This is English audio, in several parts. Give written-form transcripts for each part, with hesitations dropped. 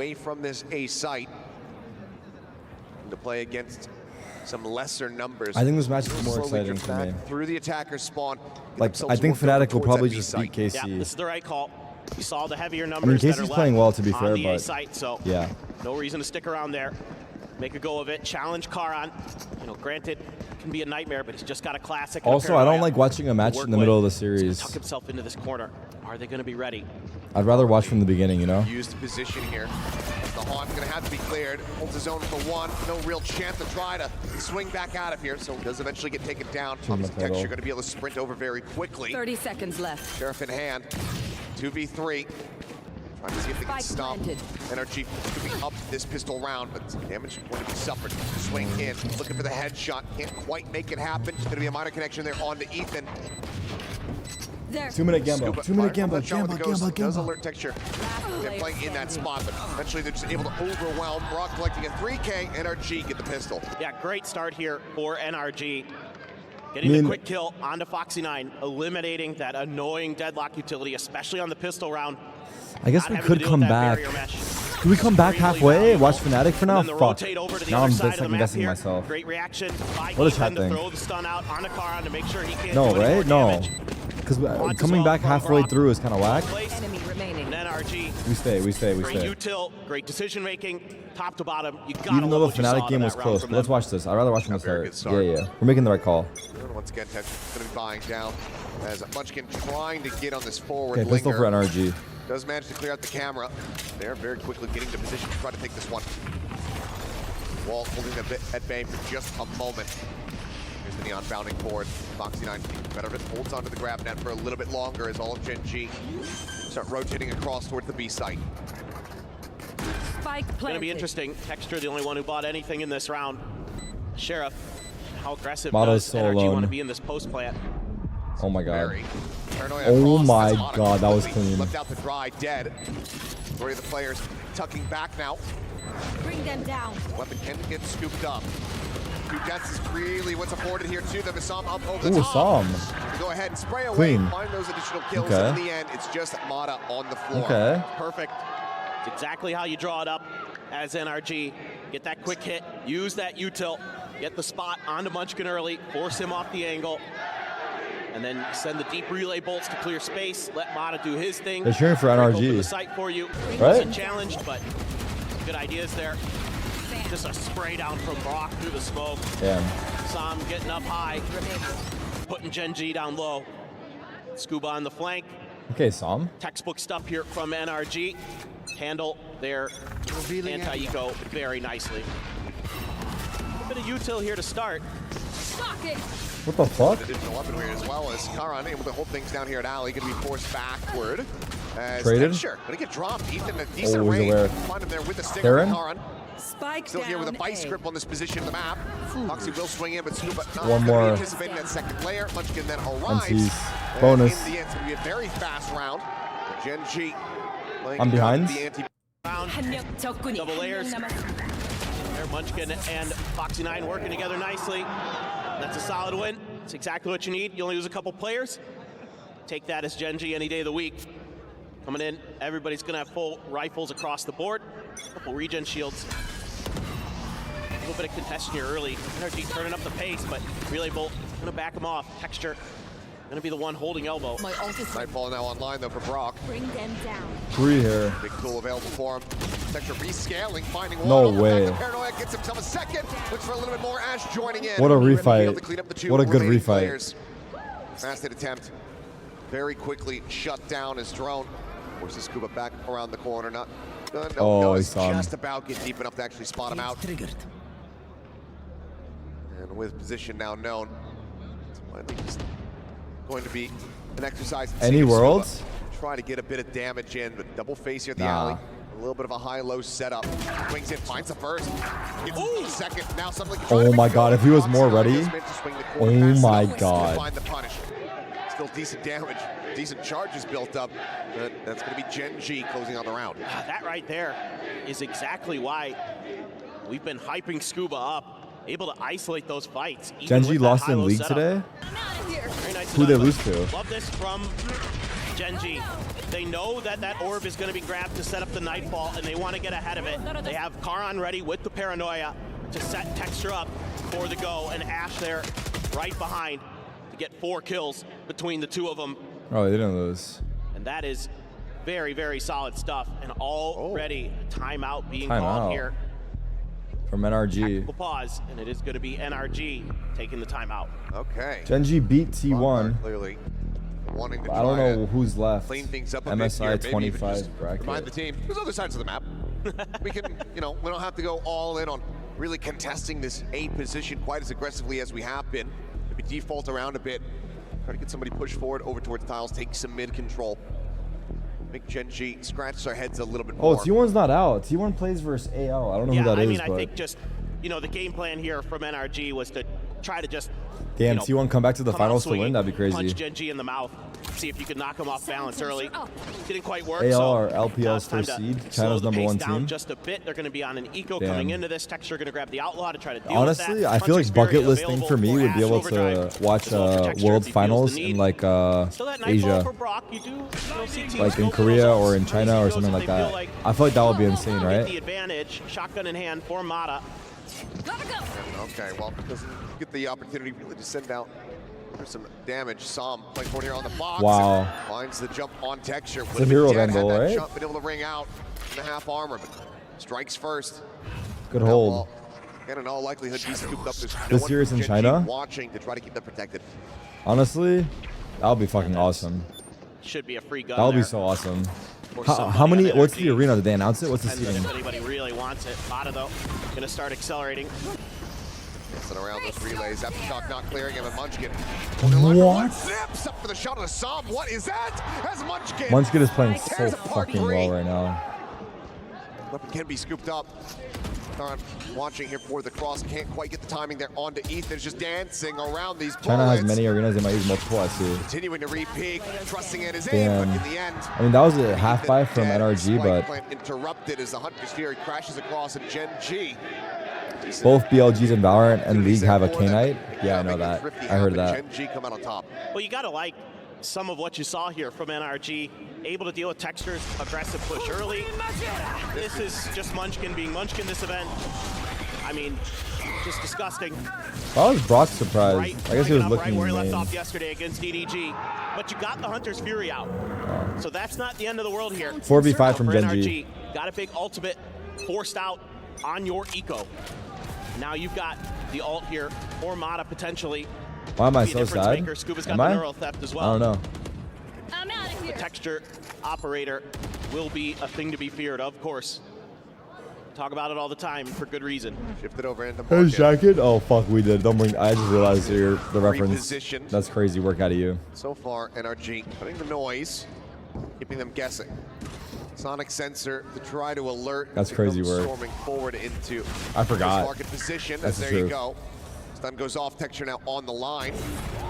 away from this A site to play against some lesser numbers. I think this match is more exciting for me. Through the attacker's spawn. Like, I think Fnatic will probably just beat KC. Yeah, this is the right call. You saw the heavier numbers. I mean, KC's playing well, to be fair, but site, so yeah, no reason to stick around there. Make a go of it. Challenge Karan. You know, granted, it can be a nightmare, but he's just got a classic. Also, I don't like watching a match in the middle of the series. Tuck himself into this corner. Are they going to be ready? I'd rather watch from the beginning, you know? Used position here. The Haun's going to have to be cleared. Holds his own for one. No real chance to try to swing back out of here, so does eventually get taken down. Obviously, Texture going to be able to sprint over very quickly. 30 seconds left. Sheriff in hand. 2v3. Trying to see if they can stop NRG could be up this pistol round, but damage going to be suffered. Swing in, looking for the headshot. Can't quite make it happen. It's going to be a minor connection there on to Ethan. 2-minute gamble. 2-minute gamble. Does alert Texture. They're playing in that spot, but eventually they're just able to overwhelm. Brock collecting a 3K. NRG get the pistol. Yeah, great start here for NRG. Getting the quick kill onto Foxy9, eliminating that annoying deadlock utility, especially on the pistol round. I guess we could come back. Do we come back halfway? Watch Fnatic for now? Fuck. Now I'm second guessing myself. Great reaction. What is that thing? Throw the stun out on Karan to make sure he can't no, do right? No. Damage. Because coming back halfway through is kind of whack. Enemy remaining. NRG. We stay. Great util, great decision making, top to bottom. You gotta Even though the Fnatic game was close, but let's watch this. I'd rather watch from the start. Yeah. We're making the right call. Once again, Texture's going to be buying down as Munchkin trying to get on this forward linger. Pistol for NRG. Does manage to clear out the camera. They're very quickly getting to position to try to take this one. Wall holding a bit at bay for just a moment. Here's the Neon bounding forward. Foxy9 better of it, holds onto the grab net for a little bit longer as all of Gen G start rotating across towards the B site. Spike planted. It's going to be interesting. Texture, the only one who bought anything in this round. Sheriff, how aggressive does NRG want to be in this post plant? Oh my god. Oh my god, that was clean. Left out the dry, dead. Three of the players tucking back now. Bring them down. Weapon can get scooped up. Two deaths is really what's afforded here to them. Assam up over the top. Go ahead and spray away, find those additional kills. And in the end, it's just Mata on the floor. Perfect. It's exactly how you draw it up as NRG. Get that quick hit, use that util, get the spot onto Munchkin early, force him off the angle, and then send the deep relay bolts to clear space. Let Mata do his thing. They're cheering for NRG. The site for you. Right? It's a challenge, but good ideas there. Just a spray down from Brock through the smoke. Damn. Sam getting up high, putting Gen G down low. Scuba on the flank. Okay, Sam. Textbook stuff here from NRG. Handle their anti-eco very nicely. A bit of util here to start. What the fuck? Additional weapon here as well as Karan able to hold things down here at Alley. Going to be forced backward. Traded? Sure. Going to get dropped. Ethan a decent range. Find him there with the stick. Karan. Spike still here with a vice grip on this position of the map. Foxy will swing in, but Scuba not one more. Anticipating that second layer. Munchkin then arrives. Bonus. In the end, it's going to be a very fast round. Gen G. I'm behind. Double layers. There, Munchkin and Foxy9 working together nicely. That's a solid win. It's exactly what you need. You only lose a couple players. Take that as Gen G any day of the week. Coming in, everybody's going to have full rifles across the board. A couple regen shields. A little bit of contention here early. NRG turning up the pace, but Relay Bolt going to back him off. Texture going to be the one holding elbow. Nightfall now online, though, for Brock. Bring them down. 3 here. Big tool available for him. Texture rescaling, finding one. No way. Paranoia gets himself a second. Looks for a little bit more. Ash joining in. What a refight. What a good refight. Fast hit attempt. Very quickly shut down his drone. Forces Scuba back around the corner. Not done. No, he saw him. Just about get deep enough to actually spot him out. And with position now known, I think it's going to be an exercise. Any worlds? Try to get a bit of damage in, but double face here at the alley. A little bit of a high-low setup. Swings in, finds the first. Gets the second. Now suddenly. Oh my god! If he was more ready. Oh my god. Find the punish. Still decent damage. Decent charges built up, but that's going to be Gen G closing on the round. That right there is exactly why we've been hyping Scuba up, able to isolate those fights. Gen G lost in league today? Very nice. Who they lose to? Love this from Gen G. They know that that orb is going to be grabbed to set up the Nightfall, and they want to get ahead of it. They have Karan ready with the Paranoia to set Texture up for the go, and Ash there right behind to get 4 kills between the two of them. Oh, they didn't lose. And that is very, very solid stuff. And already timeout being Timeout. called here. From NRG. Tactical pause, and it is going to be NRG taking the timeout. Okay. Genji beat T1. Clearly wanting to I don't try know who's left. clean things up a bit here. MSI Maybe even 25 just bracket. remind the team, there's other sides of the map. We can, you know, we don't have to go all in on really contesting this A position quite as aggressively as we have been. Maybe default around a bit, try to get somebody pushed forward over towards tiles, take some mid control. Make Genji scratch their heads a little bit more. Oh, T1's not out. T1 plays versus AL. I don't know who that is. I think just, you know, the game plan here from NRG was to try to just Damn, you know, T1 come back to the finals to win? That'd be crazy. Punch Genji in the mouth. See if you can knock him off balance early. Didn't quite work. AL so or LPL's time first to seed. slow China's the number pace 1 down team. just a bit. They're going to be on an eco Damn. coming into this. Texture going to grab the Outlaw to try to deal Honestly, with that. I feel like Puncher's bucket Fury list thing available for me would be Ash able to Overdrive. watch As well for Texture World if he feels Finals the in need. like Still that Nightfall Asia, for Brock. You do see teams like in go for Korea those or in crazy China or goes something if like they feel that. like I feel like that would be insane, get right? the advantage. Shotgun in hand for Mata. Okay, well, doesn't get the opportunity really to send out for some damage. Som playing forward here on the box. Wow. Finds the jump on Texture. It's a hero angle, had that right? shot, been able to ring out in the half armor, but strikes first. Good Now, hold. well, and in all likelihood, he's scooped up. There's no This one series from in Genji China? watching to try to keep them protected. Honestly, that would be fucking awesome. Should be a free gun. That would be there so awesome. for How somebody many? on What's the NRG. arena? Did they announce it? What's the Depends on seating? if anybody really wants it. Mata, though, going to start accelerating. And around those relays, Aftershock not clearing him, and Munchkin. What? Zips up for the shot of the Som. What is that? As Munchkin. Munchkin is playing so tears apart fucking three. well right now. Weapon can be scooped up. Tarik watching here for the cross. Can't quite get the timing there onto Ethan's just dancing around these bullets. China has many arenas. They might use multiple, I see. Continuing to re-peek, trusting in his aim, but in the end. I mean, that was a half buy from dead. NRG, Spike but plant interrupted as the Hunter's Fury crashes across and Genji. both BLGs and Valorant and League have a For them. K-Night. Yeah, I know that. Thrifty I heard happen. that. Genji come out on top. Well, you got to like some of what you saw here from NRG. Able to deal with Texture's aggressive push early. This is just Munchkin being Munchkin this event. I mean, just disgusting. I was Brock surprised. Right, I guess he was right looking where he left main. off yesterday against DDG. But you got the Hunter's Fury out. So that's not the end of the world here. 4v5 from For Genji. NRG, got a big ultimate forced out on your eco. Now you've got the ult here, or Mata potentially. Why am I Be a so difference sad? maker. Scuba's got Am the I? neural theft as well. I don't know. I'm out of here. Texture operator will be a thing to be feared, of course. Talk about it all the time for good reason. Shifted over into Hey, Market. jacket? Oh, fuck, we did. Don't bring. I just realized the reference. Repositioned. That's crazy work out of you. So far, NRG cutting the noise, keeping them guessing. Sonic sensor to try to alert. That's to crazy come work. Storming forward into I forgot. this market position. That's the There you truth. go. Stun goes off. Texture now on the line.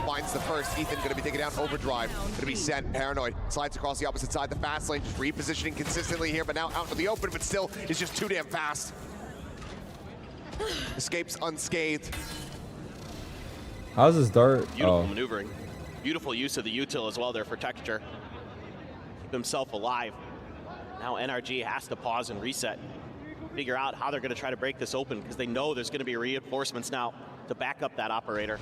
Finds the first. Ethan going to be taken down. Overdrive going to be sent. Paranoid slides across the opposite side. The fast lane just repositioning consistently here, but now out into the open. But still, is just too damn fast. Escapes unscathed. How's this dart? Beautiful Oh, maneuvering. Beautiful use of the util as well there for Texture. Keep himself alive. Now NRG has to pause and reset. Figure out how they're going to try to break this open because they know there's going to be reinforcements now to back up that operator.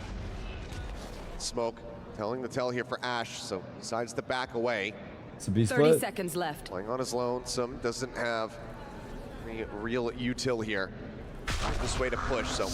Smoke telling the tell here for Ash, so decides to back away. it's a B 30 split. seconds left. Playing on his lonesome, doesn't have any real util here. Not this way to push, so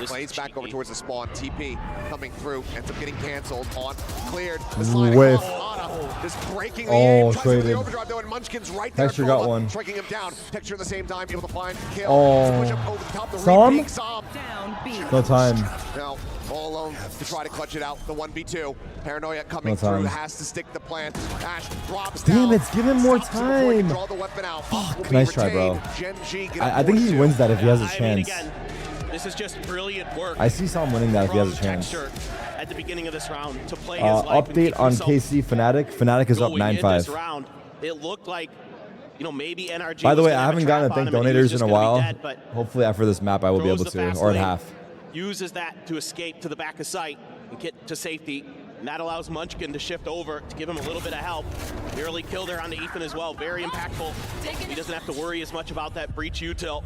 plays back over towards the spawn. TP coming through, ends up getting canceled on, cleared. The slide Whiff. across Mata, just breaking the Oh, aim. Tries to traded. the overdrive though, and Munchkin's right there. Texture got Chroma one. striking him down. Texture at the same time, able to find kill. Oh. Push up over the top, the Som? repeat. Som Down B. No time. now all alone to try to clutch it out. The 1v2. Paranoia coming No time. through, has to stick the plant. Ash drops Damn down. it, give him more Stops it before he can time. draw the weapon out. Will be Nice try, bro. retained. Genji get I think he wins that if he has a I mean, chance. again, this is just brilliant work. I see Sam winning that if he has a from chance. Texture at the beginning of this round to play his life and Update keep on himself KC Fnatic. Fnatic is up going in this 9-5. round. It looked like, you know, maybe NRG. By the was way, gonna I have a haven't gotten trap to on thank him and he was donators just in a gonna be while. dead, but Hopefully after this map I will be throws able the to, fast or at lane, half. uses that to escape to the back of sight and get to safety. And that allows Munchkin to shift over to give him a little bit of help. Nearly killed her onto Ethan as well. Very impactful. He doesn't have to worry as much about that breach util.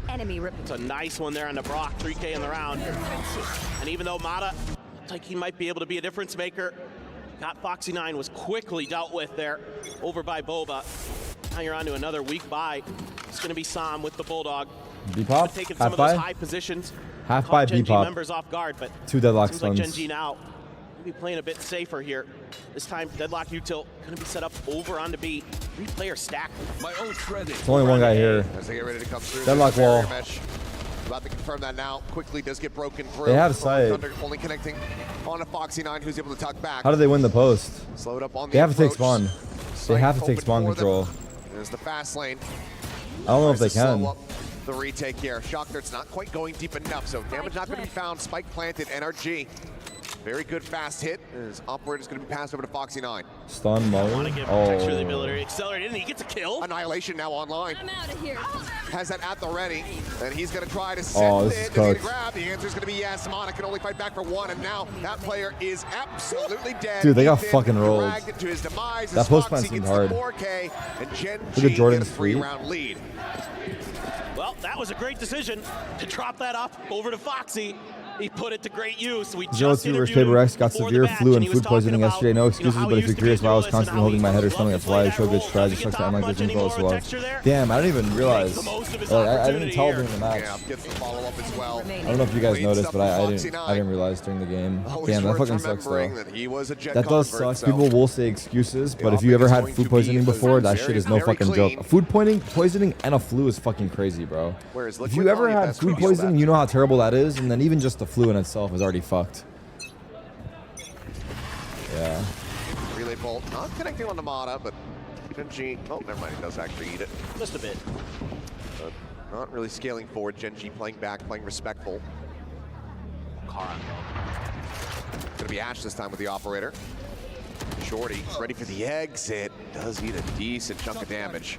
Enemy It's a nice one there on the Brock. 3K in the round. And even though Mata looks like he might be able to be a difference maker, got Foxy9 was quickly dealt with there over by Boba. Now you're on to another weak buy. It's going to be Sam with the Bulldog. B-pop, Taking some half of those buy, high positions. half buy Gen G B-pop. members off guard, but 2 deadlock seems like Gen stuns. G now be playing a bit safer here. This time, deadlock util going to be set up over onto B. 3-player stack. My old friend. There's only one guy here. As they get ready to come through. Deadlock there's a barrier wall. mesh. About to confirm that now. Quickly does get broken through. They have sight. Thunder only connecting on a Foxy9 who's able to tuck back. How do they win the post? Slowed up on the They have to take approach. spawn. They Sight have to take open spawn for them. control. There's the fast lane. I don't know if Tries they to slow can. up the retake here. Shock dart's not quite going deep enough, so damage not going to be found. Spike planted, NRG. Very good fast hit. His operator's going to be passed over to Foxy9. Stun Want to mode. give Texture the Oh. ability to accelerate, and he gets a kill. Annihilation now online. I'm out of here. Has that at the ready, and he's going to try to send Oh, it. this is Does he get a cooked. grab? The answer is going to be yes. Mana can only fight back for one, and now that player is absolutely dead. Dude, they got Ethan fucking rolled. dragged it to his demise. That as post Foxy plant seemed gets the hard. 4K, and Gen Look G at Jordan's get a feet. 3-round lead. Well, that was a great decision to drop that up over to Foxy. He put it to great use. We just 0-2 versus interviewed Paper him X got before severe the match, flu and he was food poisoning talking about, yesterday. No excuses, how but he if you're used to be curious why I was duelist and constantly how holding he my head or loved stomach, to that's play why I that show good role. strategy. Doesn't Sucks get that I'm not talked good much info as anymore well. with Texture there. Damn, I didn't even realize. the most of his Like, I didn't opportunity tell here. during the match. Yeah, gets the follow-up as well. I don't know if you guys Leads noticed, up but I to didn't Foxy9. realize during the game. Always Damn, that worth fucking sucks remembering though. that he was a Jet That does convert, suck. so People will say excuses, but if offense you ever is had going food to poisoning be before, that very, shit is no very fucking clean. joke. Food poisoning and a flu is fucking crazy, bro. Whereas If liquid you ever volume, had that's food pretty bad. poisoning, you know how terrible that is, and then even just the flu in itself is already fucked. Yeah. Relay bolt not connecting on the Mata, but Gen G. Oh, never mind. He does actually eat it. Just a bit. But not really scaling forward. Gen G playing back, playing respectful. Karan. Gonna be Ash this time with the operator. Shorty ready for the exit. Does eat a decent chunk of damage.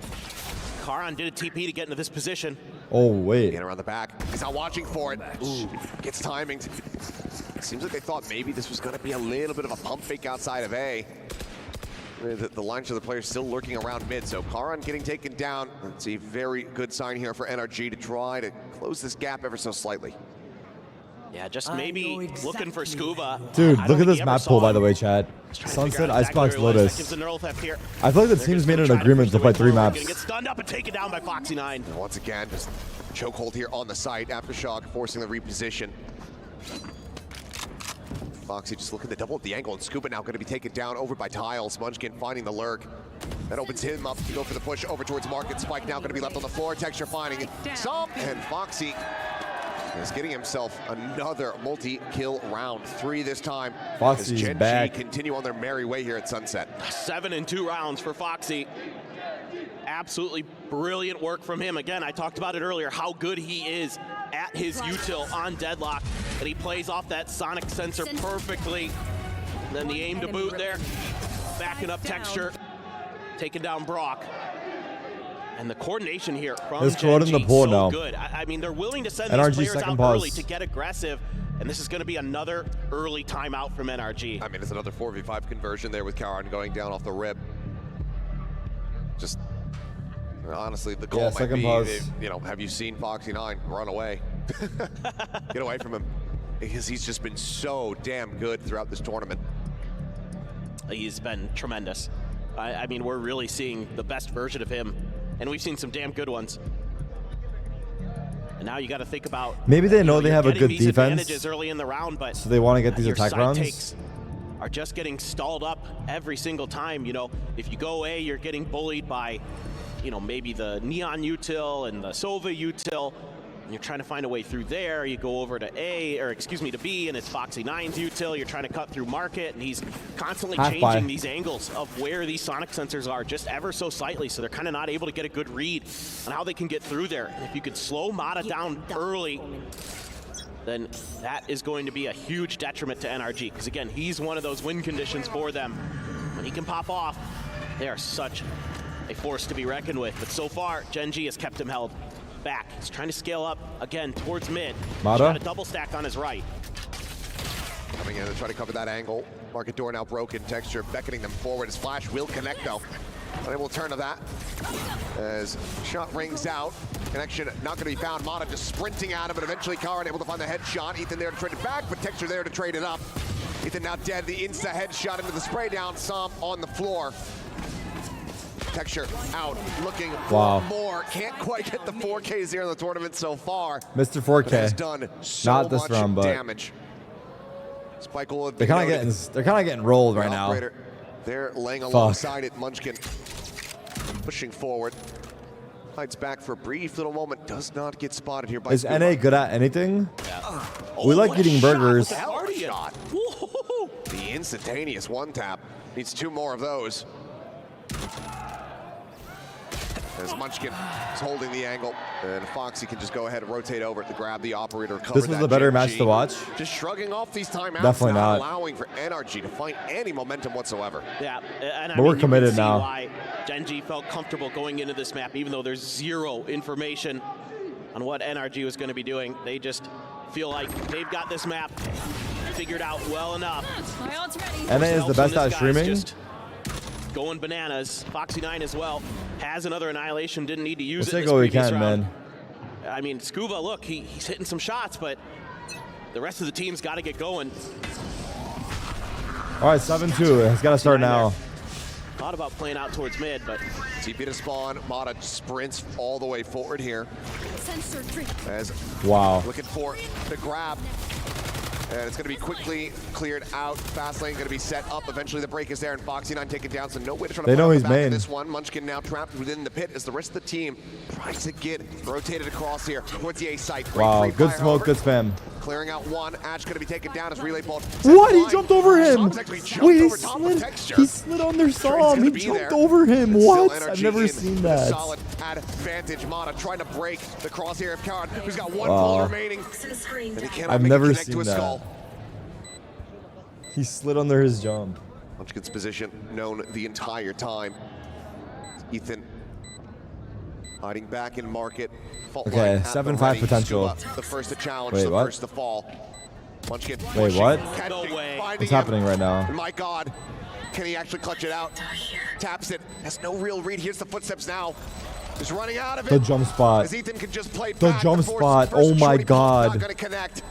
Karan did a TP to get into this position. Oh, wait. Getting around the back. He's not watching for it. Ooh, gets timing. Seems like they thought maybe this was gonna be a little bit of a pump fake outside of A. The lines of the players still lurking around mid, so Karan getting taken down. It's a very good sign here for NRG to try to close this gap ever so slightly. Yeah, just maybe looking for Scuba. Dude, I don't look at think this he ever map saw pool, by him. the way, chat. Just trying to Sunset, figure out exactly Icebox, where he was. That Lotus. gives the neural theft here. I feel like the They're team's just made gonna an try to agreement push to the play way 3 forward. maps. Gonna get stunned up and taken down by Foxy9. And once again, just chokehold here on the site. Aftershock forcing the reposition. Foxy just looking to double up the angle, and Scuba now going to be taken down over by Tiles. Munchkin finding the lurk. That opens him up to go for the push over towards Market. Spike now going to be left on the floor. Texture finding some, and Foxy is getting himself another multi-kill round. 3 this time. Foxy's as Gen back. G continue on their merry way here at Sunset. 7 in 2 rounds for Foxy. Absolutely brilliant work from him. Again, I talked about it earlier, how good he is at his util on Deadlock. And he plays off that sonic sensor perfectly. And then the aim to boot there. Backing up Texture. Taking down Brock. And the coordination here from Let's go out in Gen the G, pool so now. good. I mean, they're willing to send NRG these players second out pause. early to get aggressive. And this is going to be another early timeout from NRG. I mean, it's another 4v5 conversion there with Karan going down off the rip. Just honestly, the goal Yeah, might second be, pause. you know, have you seen Foxy9 run away? Get away from him. Because he's just been so damn good throughout this tournament. He's been tremendous. I mean, we're really seeing the best version of him, and we've seen some damn good ones. And now you got to think about Maybe they know you're they have a getting good these defense, advantages early in the round, but so they want to get these your attack side rounds. takes are just getting stalled up every single time. You know, if you go A, you're getting bullied by, you know, maybe the Neon util and the Sova util. And you're trying to find a way through there. You go over to A, or excuse me, to B, and it's Foxy9's util. You're trying to cut through Market, and he's constantly Half changing buy. these angles of where these sonic sensors are, just ever so slightly. So they're kind of not able to get a good read on how they can get through there. And if you could slow Mata down early, then that is going to be a huge detriment to NRG. Because again, he's one of those win conditions for them. When he can pop off, they are such a force to be reckoned with. But so far, Gen G has kept him held back. He's trying to scale up again towards mid. Mata? He's got a double stack on his right. Coming in to try to cover that angle. Market door now broken. Texture beckoning them forward. His flash will connect though. Unable to turn to that. As shot rings out. Connection not going to be found. Mata just sprinting at him, but eventually Karan able to find the headshot. Ethan there to trade it back, but Texture there to trade it up. Ethan now dead. The insta headshot into the spray down. Som on the floor. Texture out, looking for more. Can't quite get the 4Ks here in the tournament so far. Mr. 4K. Has done so Not this much round, but damage. Spike will they're kind of getting rolled right now. They're laying alongside it. Munchkin pushing forward. Hides back for a brief little moment. Does not get spotted here by Is Scuba. NA good at anything? We like eating burgers. Hell of a shot. The instantaneous one tap. Needs 2 more of those. As Munchkin is holding the angle, and Foxy can just go ahead and rotate over to grab the operator. This was a better match to watch. Just shrugging off these timeouts. Definitely not allowing for NRG to find any momentum whatsoever. Yeah, and but we're committed now. Why Genji felt comfortable going into this map, even though there's zero information on what NRG was going to be doing. They just feel like they've got this map figured out well enough. My ult's ready. NA is the best at streaming. Going bananas. Foxy9 as well has another annihilation. Didn't need to use Let's it. take what we can, round. man. I mean, Scuba, look, he's hitting some shots, but the rest of the team's got to get going. All right, 7-2. It's got to start now. Thought about playing out towards mid, but TP to spawn. Mata sprints all the way forward here. Sensor tree. As Wow. looking for the grab. And it's going to be quickly cleared out. Fast lane going to be set up. Eventually the break is there, and Foxy9 taken down, so no way to try to They know he's back in main. this one. Munchkin now trapped within the pit as the rest of the team tries to get rotated across here towards the A site. Wow, good smoke, good spam. Clearing out one. Ash going to be taken down as relay ball. What? He jumped over him. Wait, He slid on their Som. He jumped over him. What? I've never seen that. Solid advantage. Mata trying to break the crosshair of Karan, who's got 1 ball remaining. And he cannot I've make never it connect seen to his that. skull. He slid under his jump. Munchkin's position known the entire time. Ethan hiding back in market. Fault Okay, line at the 7-5 ready. potential. Scuba, the first to challenge, Wait, the what? first to fall. Munchkin Wait, pushing, what? catching, No way. finding What's him. happening right now? And my God, can he actually clutch it out? Taps it, has no real read. Here's the footsteps now. Just running out of it. The jump spot. As Ethan can just play The back. jump force spot. first Oh my shorty ball, God. Not gonna connect.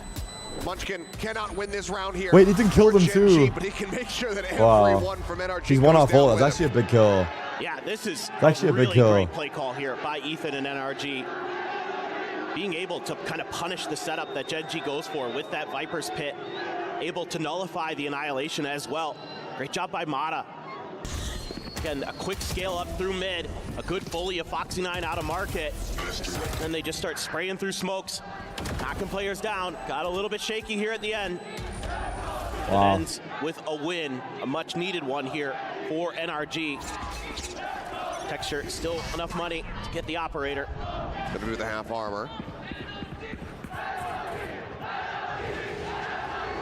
Munchkin cannot win this round here. Wait, Ethan killed for him Genji, too. But he can make sure that Wow. everyone from NRG He's one goes off down ult. with That's him. actually a big kill. yeah, this is actually a big really kill. great play call here by Ethan and NRG. Being able to kind of punish the setup that Genji goes for with that Viper's Pit. Able to nullify the annihilation as well. Great job by Mata. Again, a quick scale up through mid. A good bully of Foxy9 out of market. And they just start spraying through smokes. Knocking players down. Got a little bit shaky here at the end. Wow. It ends with a win. A much needed one here for NRG. Texture, still enough money to get the operator. Gonna do the half armor.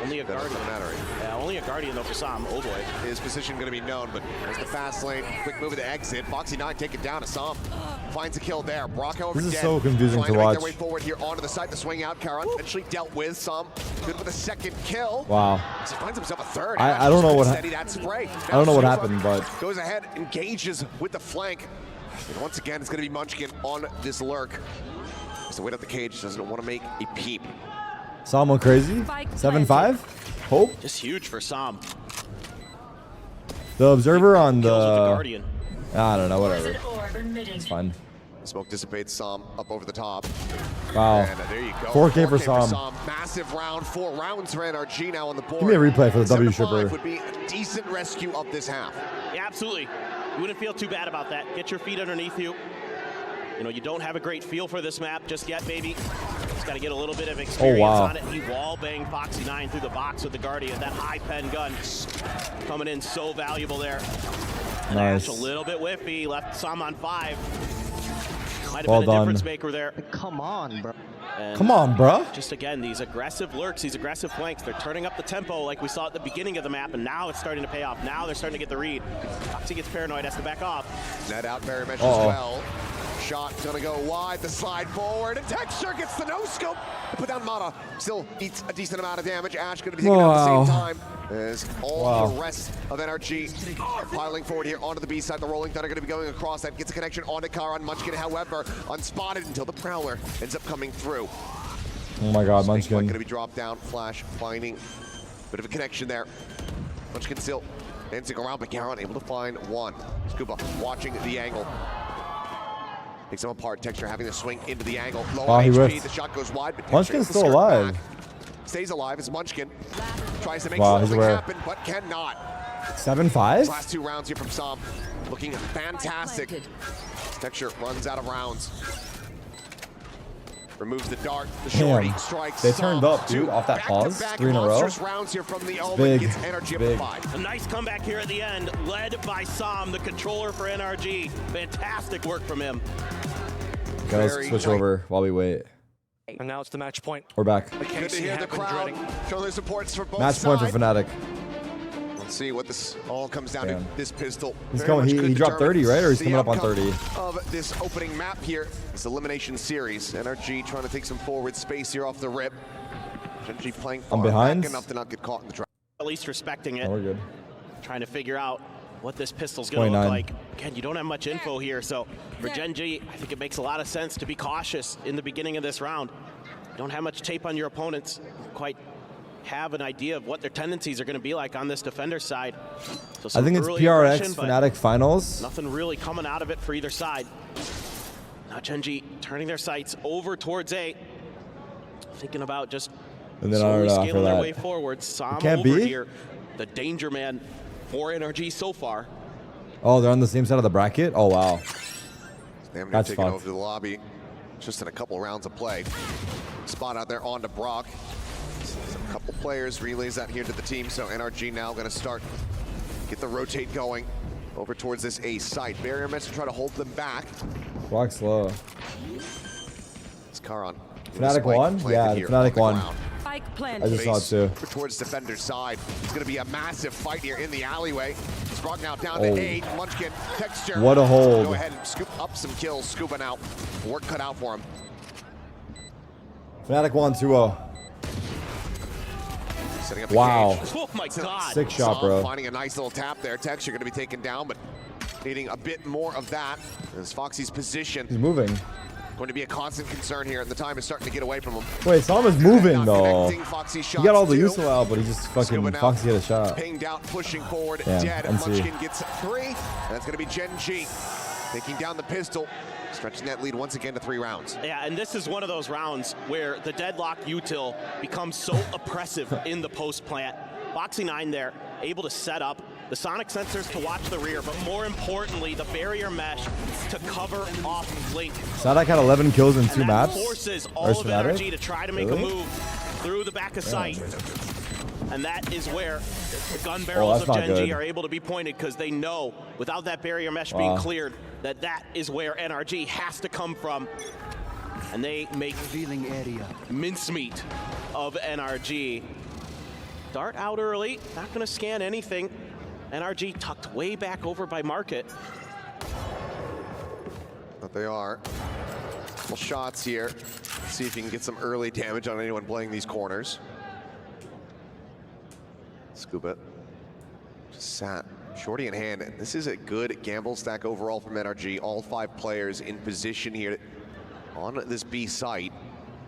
Only a That's Guardian. Tarik. Yeah, only a Guardian though for Som. Oh boy. His position going to be known, but there's the fast lane. Quick move to exit. Foxy9 take it down. Assam finds a kill there. Brock, however, This is dead. so confusing Trying to make watch. their way forward here onto the side to swing out. Karan eventually dealt with Som. Good with a second kill. Wow. As he finds himself a third. I don't know what steady that spray. I don't know what Now happened, but goes ahead, engages with the flank. And once again, it's going to be Munchkin on this lurk. So wait up the cage, doesn't want to make a peep. Som went crazy. 7-5. Hope. Just huge for Som. The observer on Kills with the the. Guardian. I don't know. Whatever. It's fine. Smoke dissipates Som up over the top. Wow. And there you go. 4K for Som. Massive round. 4 rounds for NRG now on the board. Give me a replay for the 7 W to 5 shipper. would be a decent rescue of this half. Yeah, absolutely. You wouldn't feel too bad about that. Get your feet underneath you. You know, you don't have a great feel for this map just yet, baby. Just got to get a little bit of experience wow. on it. He wall-banged Foxy9 through the box with the Guardian. That high pen gun coming in so valuable there. And Nice. Ash a little bit whiffy. Left Som on 5. Might have Well been a done. difference maker there. Come on, bro. And Come on, bruh. just again, these aggressive lurks, these aggressive flanks, they're turning up the tempo like we saw at the beginning of the map, and now it's starting to pay off. Now they're starting to get the read. Foxy gets paranoid, has to back off. Net out Barry mesh as Uh-oh. well. shot gonna go wide, the slide forward, and Texture gets the no-scope. Put down Mata, still eats a decent amount of damage. Ash gonna be taking out at the same time as all the rest of NRG are piling forward here onto the B side. The Rolling Thunder gonna be going across that, gets a connection onto Karan. Munchkin, however, unspotted until the Prowler ends up coming through. Oh my god, Munchkin. Gonna be dropped down, Flash finding a bit of a connection there. Munchkin still dancing around, but Karan able to find one. Scuba watching the angle. Takes him apart. Texture having to swing into the angle. Low HP. The shot goes wide, but Munchkin's still alive. Stays alive as Munchkin tries to make something happen, but cannot. 7-5? Last 2 rounds here from Sam. Looking fantastic. Texture runs out of rounds. Removes the dart. The shorty strikes. They turned up, dude, off that pause. 3 in a row. Rounds here from the big. Gets NRG up to 5. A nice comeback here at the end, led by Sam, the controller for NRG. Fantastic work from him. Okay, let's switch over while we wait. And now it's the match point. We're back. Good to hear the crowd show their supports for both match point for Fnatic. Let's see what this all comes down to. This pistol. He's coming. He dropped 30, right? Or he's coming up on 30. Of this opening map here, this elimination series. NRG trying to take some forward space here off the rip. NRG playing far behind back enough to not get caught in the trap. At least respecting it. Oh, we're good. Trying to figure out what this pistol's going to look like. Again, you don't have much info here, so for GenG, I think it makes a lot of sense to be cautious in the beginning of this round. You don't have much tape on your opponents. Quite have an idea of what their tendencies are going to be like on this defender side. So I think it's PRX Fnatic finals. Nothing really coming out of it for either side. Now GenG turning their sights over towards A. Thinking about just slowly scaling their way forward. Sam over here, the danger man for NRG so far. Oh, they're on the same side of the bracket? Oh, wow. That's taking over the lobby just in a couple rounds of play. Spot out there onto Brock. A couple players relays that here to the team, so NRG now going to start, get the rotate going over towards this A site. Barrier mesh to try to hold them back. Brock slow. It's Karan. Fnatic won? Yeah, Fnatic won. I just saw it too. Towards defender's side. It's going to be a massive fight here in the alleyway. Brock now down to 8. Munchkin, Texture. What a hold. Go ahead and scoop up some kills, scooping out. Work cut out for him. Fnatic won 2-0. Setting up wow. Oh my god. Sick shot, bro. Finding a nice little tap there. Texture going to be taken down, but needing a bit more of that. As Foxy's position. He's moving. Going to be a constant concern here, and the time is starting to get away from him. Wait, Sam is moving though. He got all the use out, but he just fucking Foxy hit a shot. Pinged out, pushing forward, yeah, dead. Munchkin gets 3, and that's going to be GenG taking down the pistol, stretching that lead once again to 3 rounds. Yeah, and this is one of those rounds where the deadlock util becomes so oppressive in the post plant. Foxy9 there, able to set up the sonic sensors to watch the rear, but more importantly, the barrier mesh to cover off Blink. Fnatic had 11 kills in 2 maps. Forces all of NRG to try to make a move through the back of sight. And that is where the gun barrels of GenG are able to be pointed, because they know without that barrier mesh being cleared, that is where NRG has to come from. And they make mincemeat of NRG. Dart out early, not going to scan anything. NRG tucked way back over by Market. But they are. Couple shots here. Let's see if you can get some early damage on anyone playing these corners. Scoop it. Just sat. Shorty in hand. And this is a good gamble stack overall from NRG. All 5 players in position here on this B site.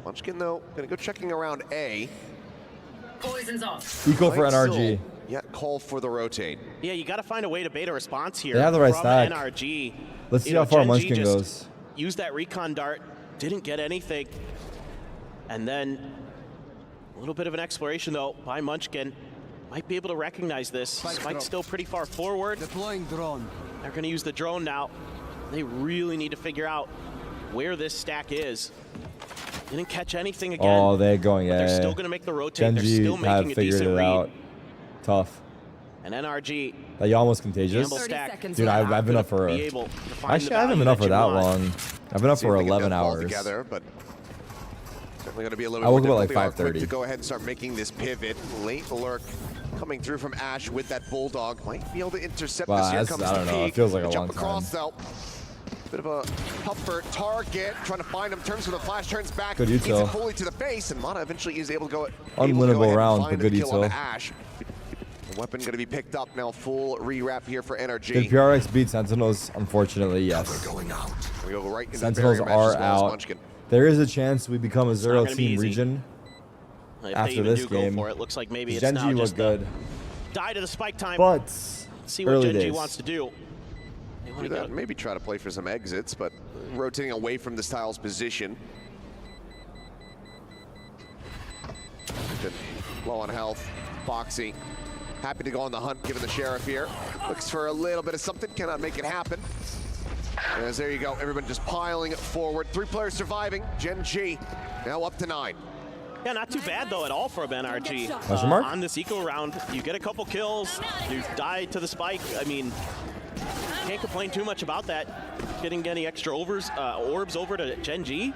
Munchkin, though, gonna go checking around A. Poison's off. Eco for NRG. Yeah, call for the rotate. Yeah, you got to find a way to bait a response here. They have the right from stack. NRG. Let's see how far Munchkin goes. Use that recon dart, didn't get anything. And then a little bit of an exploration though by Munchkin. Might be able to recognize this. Spike's still pretty far forward. Deploying drone. They're going to use the drone now. They really need to figure out where this stack is. Didn't catch anything again. Oh, they're going, They're still going to make the rotate. They're still making a decent read. Tough. And NRG. That you almost contagious. Dude, I've been up for actually, I haven't been up for that long. I've been up for 11 hours. Together, but certainly going to be a little I woke bit up at like 5:30. to go ahead and start making this pivot. Late lurk coming through from Ash with that bulldog. Might be able to intercept this here. I don't know. It feels like a long time. Across, though. Bit of a puffer target, trying to find him. Turns with a flash, turns back. Good Hits util. it fully to the face, and Mana eventually is able to go. Unwinnable round, find but good the kill on util. Ash. The weapon going to be picked up now. Full rewrap here for NRG. Did PRX beat Sentinels? Unfortunately, yes. We go right into Sentinels the barrier are match as well as out. Munchkin. There is a chance we become a not gonna be 0-team easy. region If they after even this do game. go for it, looks like maybe it's Genji now was just good, die to the spike time. but See what early Genji days. wants to do. They wanna Do that. go- Maybe try to play for some exits, but rotating away from the Styles position. Low on health. Foxy happy to go on the hunt given the Sheriff here. Looks for a little bit of something, cannot make it happen. As there you go, everyone just piling forward. 3 players surviving. Genji now up to 9. Yeah, not too bad though at all for NRG. Question mark? On this eco round, you get a couple kills, you die to the spike. I mean, can't complain too much about that. Getting any extra orbs over to Genji.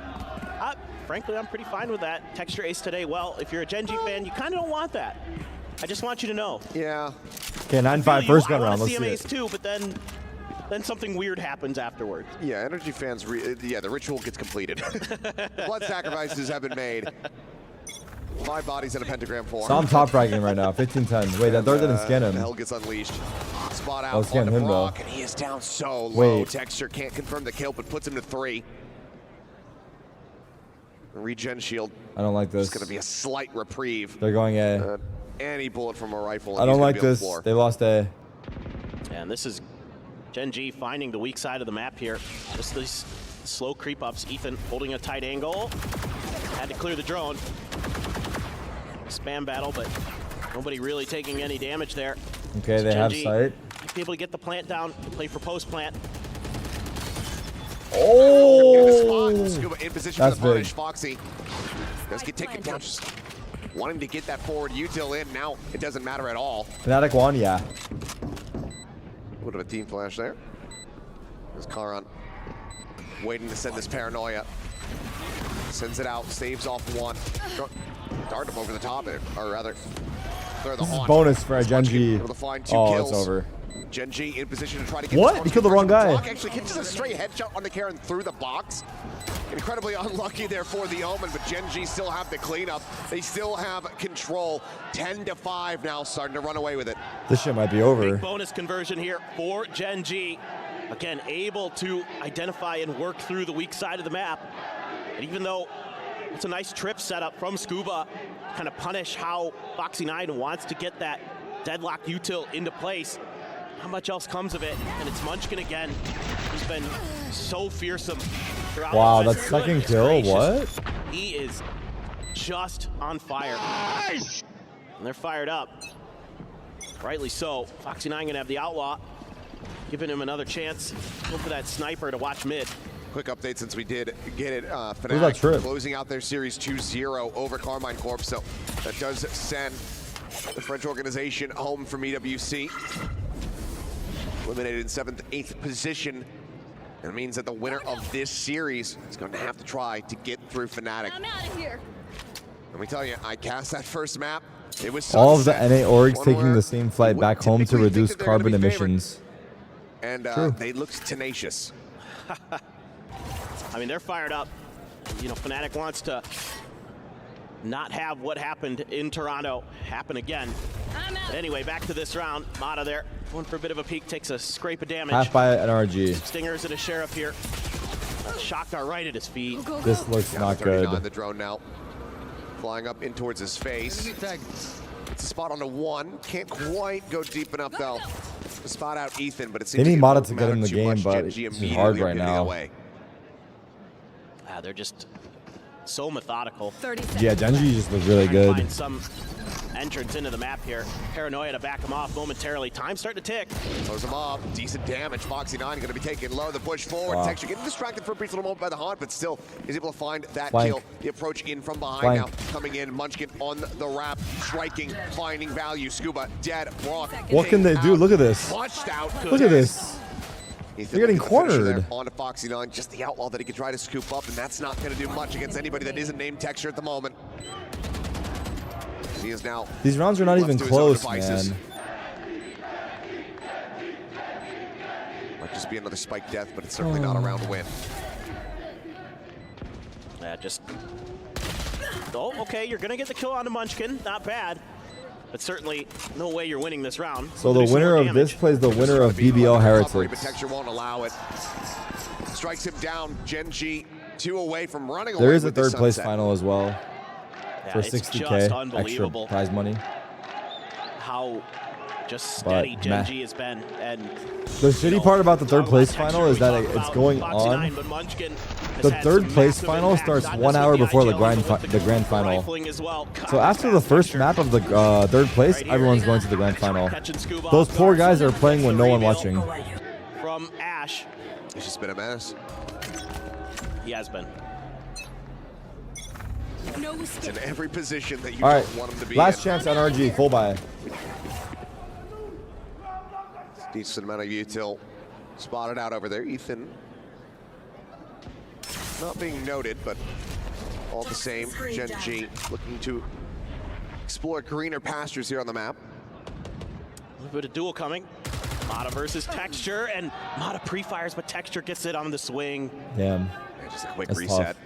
Frankly, I'm pretty fine with that. Texture ace today. Well, if you're a Genji fan, you kind of don't want that. I just want you to know. Yeah. Okay, 9-5 first gun round. I Let's want see to see him it. ace too, but then something weird happens afterwards. Yeah, NRG fans, yeah, the ritual gets completed. Blood sacrifices have been made. 5 bodies in a pentagram form. So I'm top fragging right now, 15-10. Wait, that third didn't scan him. Hell gets unleashed. Spot out I'll scan on him, Brock, though. and he is down so low. Wait. Texture can't confirm the kill, but puts him to 3. Regen shield. I don't like this. It's going to be a slight reprieve. They're going A. Any bullet from a rifle. I and don't he's gonna like be on the this. floor. They lost A. And this is Genji finding the weak side of the map here. Just these slow creep ups. Ethan holding a tight angle. Had to clear the drone. Spam battle, but nobody really taking any damage there. Okay, So they have Genji sight. might be able to get the plant down, play for post plant. Oh! Scuba in position That's for the punish. big. Foxy does get taken down, just wanting to get that forward util in. Now it doesn't matter at all. Fnatic won, yeah. Would have a team flash there. There's Karan waiting to send this paranoia. Sends it out, saves off 1. Dart him over the top, or rather, throw the This is haunt. bonus for a It's Munchkin Genji. able to find 2 Oh, kills. it's over. Genji in position to try to get What? this He killed the wrong guy. Block actually catches a straight headshot on the Karen through the box. Incredibly unlucky there for the Omen, but Genji still have the cleanup. They still have control. 10-5 now, starting to run away with it. This shit might be over. Big bonus conversion here for Genji. Again, able to identify and work through the weak side of the map. And even though it's a nice trip setup from Scuba, kind of punish how Foxy9 wants to get that deadlock util into place. How much else comes of it? And it's Munchkin again. He's been so fearsome throughout. Wow, the that second kill, what? He is just on fire. And they're fired up. Rightly so. Foxy9 gonna have the outlaw, giving him another chance. Go for that sniper to watch mid. Quick update since we did get it. that Fnatic trip? closing out their series 2-0 over Carmine Corp. So that does send the French organization home from EWC. Eliminated in 7th, 8th position. And it means that the winner of this series is going to have to try to get through Fnatic. I'm out of here. Let me tell you, I cast that first map. It was All of the sunset, NA orgs one taking where the same flight you back would home to typically think reduce that they're gonna carbon be favored. emissions. And True. they looked tenacious. I mean, they're fired up. You know, Fnatic wants to not have what happened in Toronto happen again. I'm out. But anyway, back to this round. Mata there, going for a bit of a peek, takes a scrape of damage. Half by NRG. Stingers and a Sheriff here. Shocked right at his feet. Go, go, This go. looks not 39, good. the drone now flying up in towards his face. It's a spot on the 1. Can't quite go deep enough though to spot out Ethan, but it seems They need like it Mata won't to get matter in the too game, much. but Genji it's immediately hard are right getting now. away. They're just so methodical. 30 seconds. Yeah, Genji just looked really Trying to good. find some entrance into the map here. Paranoia to back him off momentarily. Time starting to tick. Close him up. Decent damage. Foxy9 going to be taken low. The push forward. Wow. Texture getting distracted for a brief little moment by the haunt, but still is able to find that Flank. kill. The approach in from behind Flank. now. Coming in. Munchkin on the wrap. Striking. Finding value. Scuba dead. Brock. What can they do? Look at this. Flushed out. Look at this. Ethan They're getting looking to finish it there cornered. onto Foxy9, just the outlaw that he could try to scoop up, and that's not going to do much against anybody that isn't named Texture at the moment. He is now. These rounds are not left even to his own close, devices. man. Might just be another spike death, but it's certainly not a round win. Yeah, just... Oh, okay, you're going to get the kill on the Munchkin. Not bad. But certainly no way you're winning this round. So the winner of this plays the winner of BBL Recovery, but Heretics. Texture won't allow it. Strikes him down. Genji 2 away from running away. There is a with the third place sunset. final as well Yeah, for it's 60K just extra unbelievable prize money. how just steady But, Genji has been. And The shitty part about the third place final is that it's going on. The third place final starts 1 hour before the grand final. So after the first map of the third place, everyone's going to the grand final. Those poor guys are playing with no one watching. From Ash. He's just been a mess. He has been. It's in every position that you All right, don't want him to be last in. chance NRG, full buy. Decent amount of util spotted out over there. Ethan not being noted, but all the same, Genji looking to explore greener pastures here on the map. A little bit of duel coming. Mata versus Texture, and Mata pre-fires, but Texture gets it on the swing. Damn. Yeah, just a quick That's reset. tough.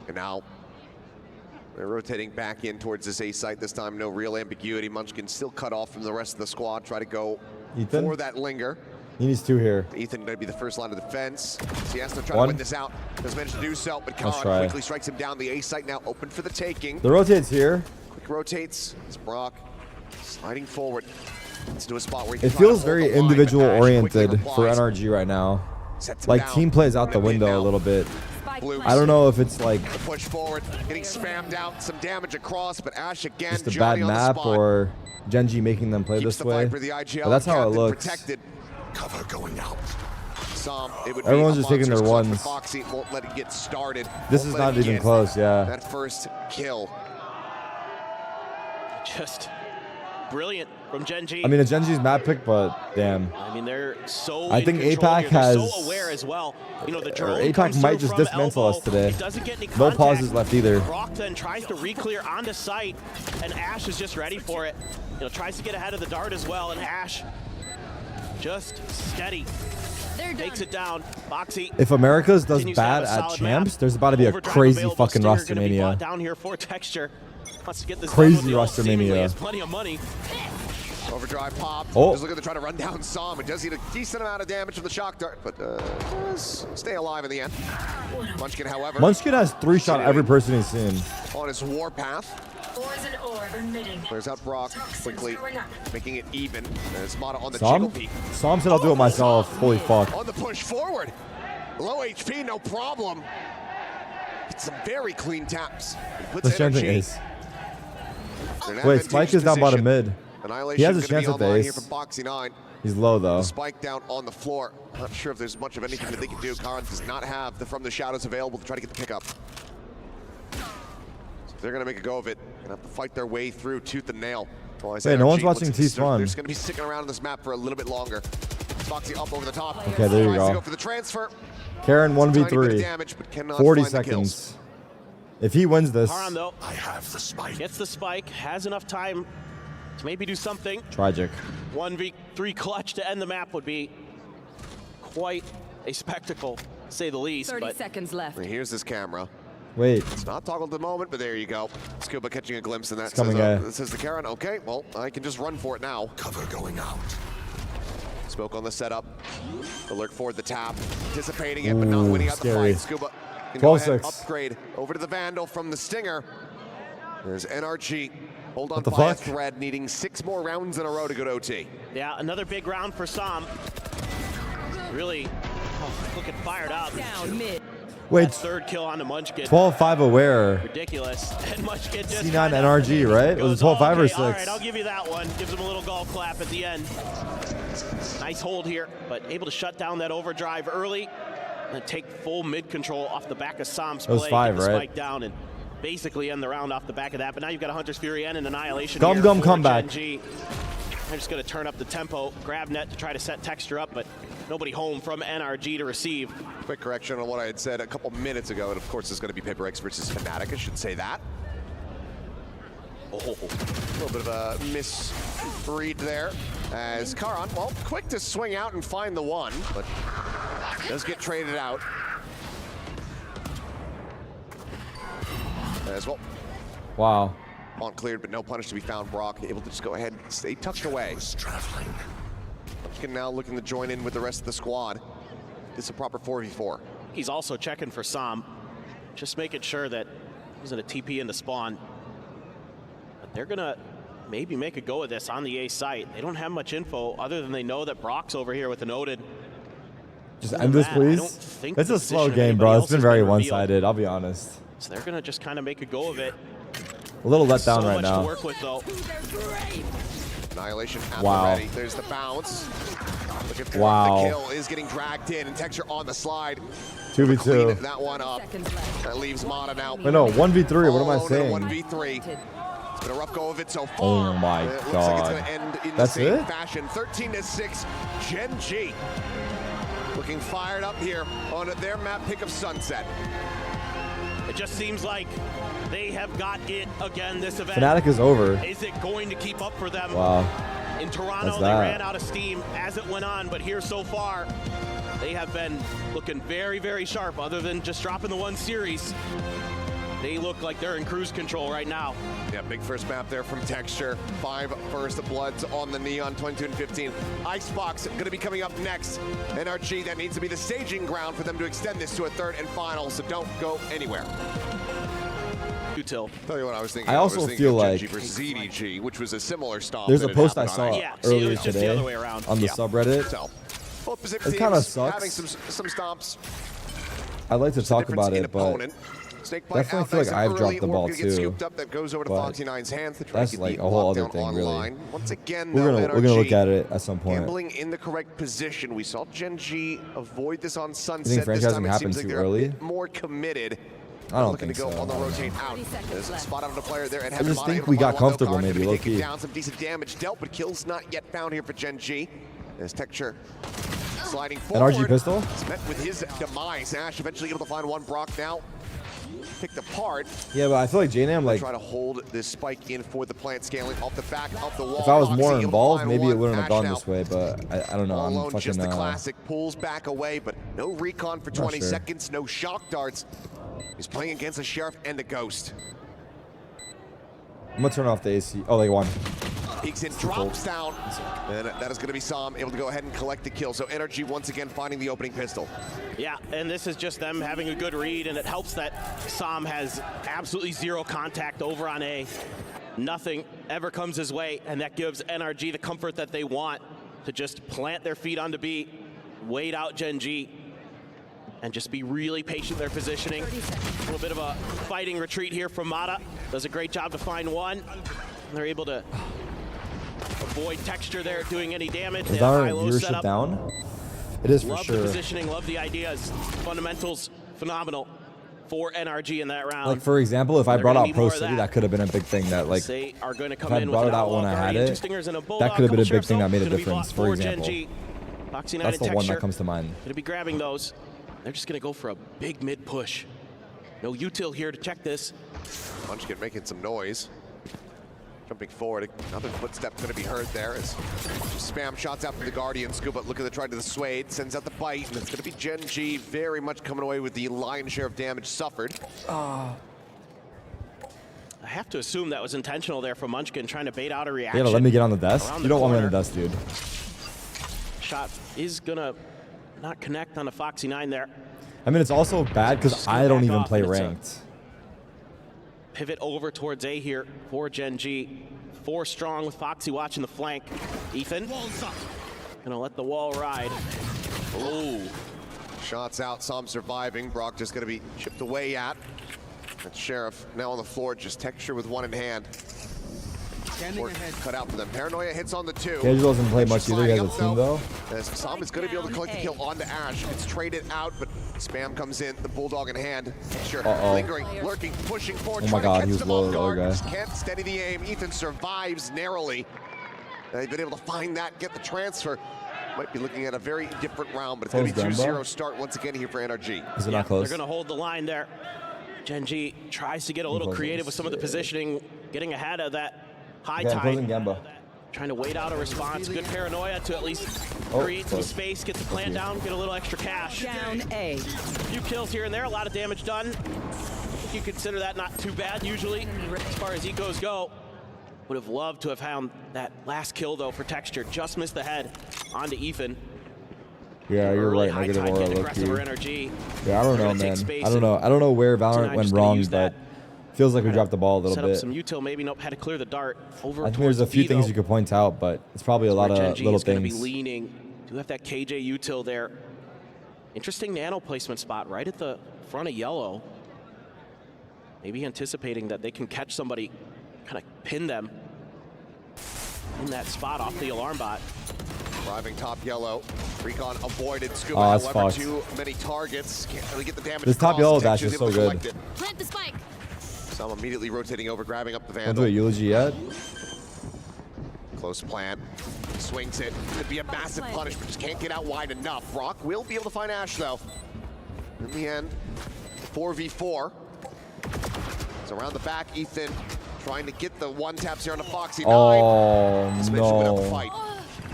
And now they're rotating back in towards this A site. This time, no real ambiguity. Munchkin still cut off from the rest of the squad. Try to go Ethan? for that linger. He needs 2 here. Ethan going to be the first line of defense. So he has to try One. to win this out. Does manage to do so, but Let's Khan try. quickly strikes him down. The A site now open for the taking. The rotate's here. Quick rotates. It's Brock sliding forward. It's to a spot where he It can try to feels hold very the line, but individual Ash quickly oriented for replies. NRG right now. Sets him Like down. team plays out the Gonna be window now. a little bit. Blue I don't know if it's like the push forward, getting spammed out, some damage across, but Ash again, just a Johnny bad on the map spot. or Genji making them play Keeps this the way. fight for the IGL. But that's how it Captain looks. Protected. Cover going out. It would Everyone's be a just taking their monster's clutch, ones. but Foxy won't let it get started. This Won't is let not it even get close, yeah. That first kill. Just brilliant from Genji. I mean, a Genji's map pick, but damn. I mean, they're so I in think control APAC here. They're has- so aware as well. You know, the or drone APAC comes might through just from dismantle elbow. us today. He doesn't get any No contact. pauses left either. Brock then tries to re-clear onto site, and Ash is just ready for it. You know, tries to get ahead of the dart as well, and Ash just steady. Takes it down. Boxy. If Americas does continues to have bad a at solid champs, map. there's about to be a Overdrive crazy available. fucking Stinger gonna be brought Rostermania. down here for Texture. Wants to get this Crazy done with the ult. Seemingly Rostermania. has plenty of money. Overdrive pop. Oh. Just looking to try to run down Som. It does eat a decent amount of damage from the shock dart, but does stay alive in the end. Munchkin, however, Munchkin has 3-shot every person he's seen. on his warpath. Poison orb emitting. Clears out Brock quickly, making it even. There's Mata on the Som? jiggle peak. Som said I'll do it myself. Holy fuck. On the push forward. Low HP, no problem. It's some very clean taps. Puts The chanting energy ace. in an Wait, advantageous Spike is down bottom position. mid. Annihilation He has a gonna chance be at the online here ace. from Boxy 9. He's low though. The spike down on the floor. Not sure if there's much of anything that they can do. Khan does not have the From the Shadows available to try to get the pickup. So they're going to make a go of it. Going to have to fight their way through tooth and nail. Hey, no one's watching T-Spawn. They're just going to be sticking around on this map for a little bit longer. Foxy up over the top. Okay, there you Tries to go. go for the transfer. Karen Tiny bit of 1v3. damage, but cannot 40 find the kills. seconds. If he wins this, Haram, though, gets the spike, has enough time to maybe do something. tragic. 1v3 clutch to end the map would be quite a spectacle, to say the least. 30 But seconds left. And here's this camera. Wait, It's not toggled at the moment, but there you go. Scuba catching a glimpse in that. coming, Says the Karen, okay, well, I can just run for it now. Cover going out. Smoke on the setup. The lurk forward the tap. Anticipating it, but not Ooh, winning out scary. the fight. Scuba can go ahead and 12-6. upgrade over to the Vandal from the Stinger. There's NRG. Hold on What the by a fuck? thread, needing 6 more rounds in a row to go to OT. yeah, another big round for Som. Really looking fired up. Down mid. wait, Third kill on the Munchkin. 12-5 aware. Ridiculous. And Munchkin just C9 kinda NRG, right? Was goes, it 12-5 or okay, 6? All right, I'll give you that one. Gives him a little golf clap at the end. Nice hold here, but able to shut down that overdrive early and take full mid control off the back of Som's That was play. 5, get the right? spike down and basically end the round off the back of that. But now you've got a Hunter's Fury and an Annihilation Gum here Gum for comeback. GenG. They're just going to turn up the tempo, grab net to try to set Texture up, but nobody home from NRG to receive. Quick correction on what I had said a couple minutes ago, and of course it's going to be Paper X versus Fnatic, I should say that. Oh, a little bit of a misread there. As Karan, well, quick to swing out and find the one, but does get traded out. As well. Wow. On cleared, but no punish to be found. Brock able to just go ahead and stay tucked away. Munchkin now looking to join in with the rest of the squad. This is a proper 4v4. He's also checking for Sam, just making sure that he's in a TP into spawn. But they're gonna maybe make a go of this on the A site. They don't have much info other than they know that Brock's over here with an Odin. Just end this, please. It's a slow game, bro. It's been very one-sided, I'll be honest. So they're gonna just kind of make a go of it. A little let down so right now. So much to work with, though. Annihilation at wow. the ready. There's the bounce. Looking for wow. the kill is getting dragged in, and Texture on the slide. 2v2. Clean that one up. That leaves Mata now. Wait, no, 1v3. What am I saying? 1v3. It's been a rough go of it so far. Oh my it looks god. like it's going to end in That's the same it? fashion. 13-6. Gen G looking fired up here on their map pick of Sunset. It just seems like they have got it again this event. Fnatic is over. Is it going to keep up for them? Wow. In Toronto, they ran out of steam as it went on, but here so far, they have been looking very, very sharp. Other than just dropping the one series, they look like they're in cruise control right now. Yeah, big first map there from Texture. 5 first bloods on the Neon, 22 and 15. Icebox going to be coming up next. NRG, that needs to be the staging ground for them to extend this to a third and final, so don't go anywhere. Util. Tell you what I was thinking. I also feel like Gen G versus EDG, which was a similar stomp. There's a post I saw earlier just today the other way around. on the subreddit. So, both Pacific It kind of teams sucks. having some stomps. I'd like to talk about it, but definitely feel like I've dropped the ball too. Scooped up, that goes over to Foxy 9's hands to try that's to get like the a whole other lockdown thing, online. really. Once again, we're gonna look at it at some point. Gambling in the correct position. We saw Gen G avoid this on Sunset. You think franchising happened too early? A bit more committed. I don't looking think to go so. on the rotate out. There's a spot out of the player there. And I just think we got comfortable, maybe low key. Down some decent damage dealt, but kills not yet found here for Gen G. As Texture sliding forward. NRG pistol. It's met with his demise. Ash eventually able to find one. Brock now picked apart. Yeah, but I feel like JNAM like. Try to hold this spike in for the plant scaling off the back of the wall. If I was more Foxy involved, able to maybe find it wouldn't have one. gone Ash this way. But I don't know. I'm alone, fucking. just the classic pulls back away, but no recon for 20 sure. seconds. No shock darts. He's playing against a Sheriff and a Ghost. I'm gonna turn off the AC. Oh, they won. Peeks in, drops down, and that is going to be Sam able to go ahead and collect the kill. So NRG once again finding the opening pistol. Yeah, and this is just them having a good read, and it helps that Sam has absolutely zero contact over on A. Nothing ever comes his way, and that gives NRG the comfort that they want to just plant their feet onto B, wait out Gen G, and just be really patient in their positioning. A little bit of a fighting retreat here from Mata. Does a great job to find one. And they're able to avoid Texture there doing any damage. Is our viewership down? It is for love sure. the positioning, love the ideas. Fundamentals, phenomenal for NRG in that round. Like, for example, if I brought out Pro more of City, that. that could have been a big thing that, like, They are going to come if I in brought with it out when I had it, that could have been a big thing that made a difference, for example. Foxy 9 That's and the one that Texture comes to mind. Going to be grabbing those. They're just going to go for a big mid push. No util here to check this. Munchkin making some noise. Jumping forward, another footstep going to be heard there as just spam shots out from the Guardian. Scoop up, look at the try to the Suede, sends out the bite, and it's going to be Gen G very much coming away with the lion's share of damage suffered. I have to assume that was intentional there from Munchkin, trying to bait out a reaction. Yeah, let me get on the desk. Around You the don't want me on corner. the desk, dude. Shot is going to not connect on the Foxy 9 there. I mean, it's also bad because Just gonna I don't back even off, play and it's a ranked. Pivot over towards A here for Gen G. 4 strong with Foxy watching the flank. Ethan gonna let the wall ride. Oh, Shots out, some surviving. Brock just going to be chipped away at. And Sheriff now on the floor, just Texture with one in hand. Work cut out for them. Paranoia hits on the 2. Cage doesn't play much either. He has Sliding a up, team, though. As Sam is going to be able to collect the kill onto Ash. It's traded out, but Spam comes in, the Bulldog in hand. Sure, lingering, lurking, pushing forward. Oh my God, he was low, the other guy. Just can't steady the aim. Ethan survives narrowly. They've been able to find that, get the transfer. Might be looking at a very different round, but it's going to be 2-0 start once again here for NRG. Is it not close? They're gonna hold the line there. Gen G tries to get a little creative with some of the positioning. getting ahead of that high Okay, I'm closing tide. Gamba. Trying to wait out a response. Good paranoia to at least Oh, create some close. space, get the plant down, get a little extra cash. Down A. A few kills here and there, a lot of damage done. I think you consider that not too bad usually, as far as ecos go. Would have loved to have found that last kill though for Texture. Just missed the head onto Ethan. Yeah, you're Really right. high Negative tide, aura, getting low aggressive key. or NRG. Yeah, I don't They're know, gonna take man. space I don't know. and I don't know where Tonight Valorant just went gonna wrong, use but that. feels like we dropped the ball a little Set up bit. some util, maybe nope, had to clear the dart over. I think there's a few towards things B, you though. could point out, but it's probably a lot Where of Gen G little is gonna things. be leaning. Do have that KJ util there. Interesting nano placement spot right at the front of yellow. Maybe anticipating that they can catch somebody, kind of pin them in that spot off the alarm bot. Driving top yellow. Recon avoided Scuba, Oh, that's however, fucked. too many targets. Can't really get the damage This top across. yellow dash Texture's is able so to good. collect it. Plant the spike. Some immediately rotating over, grabbing up the Don't Vandal. do a eulogy yet. Close plant. Swings it. Could be a massive punish, but just can't get out wide enough. Brock will be able to find Ash, though. In the end, 4v4. So around the back, Ethan trying to get the one taps here on the Foxy 9. Oh, This bitch would have a no. fight.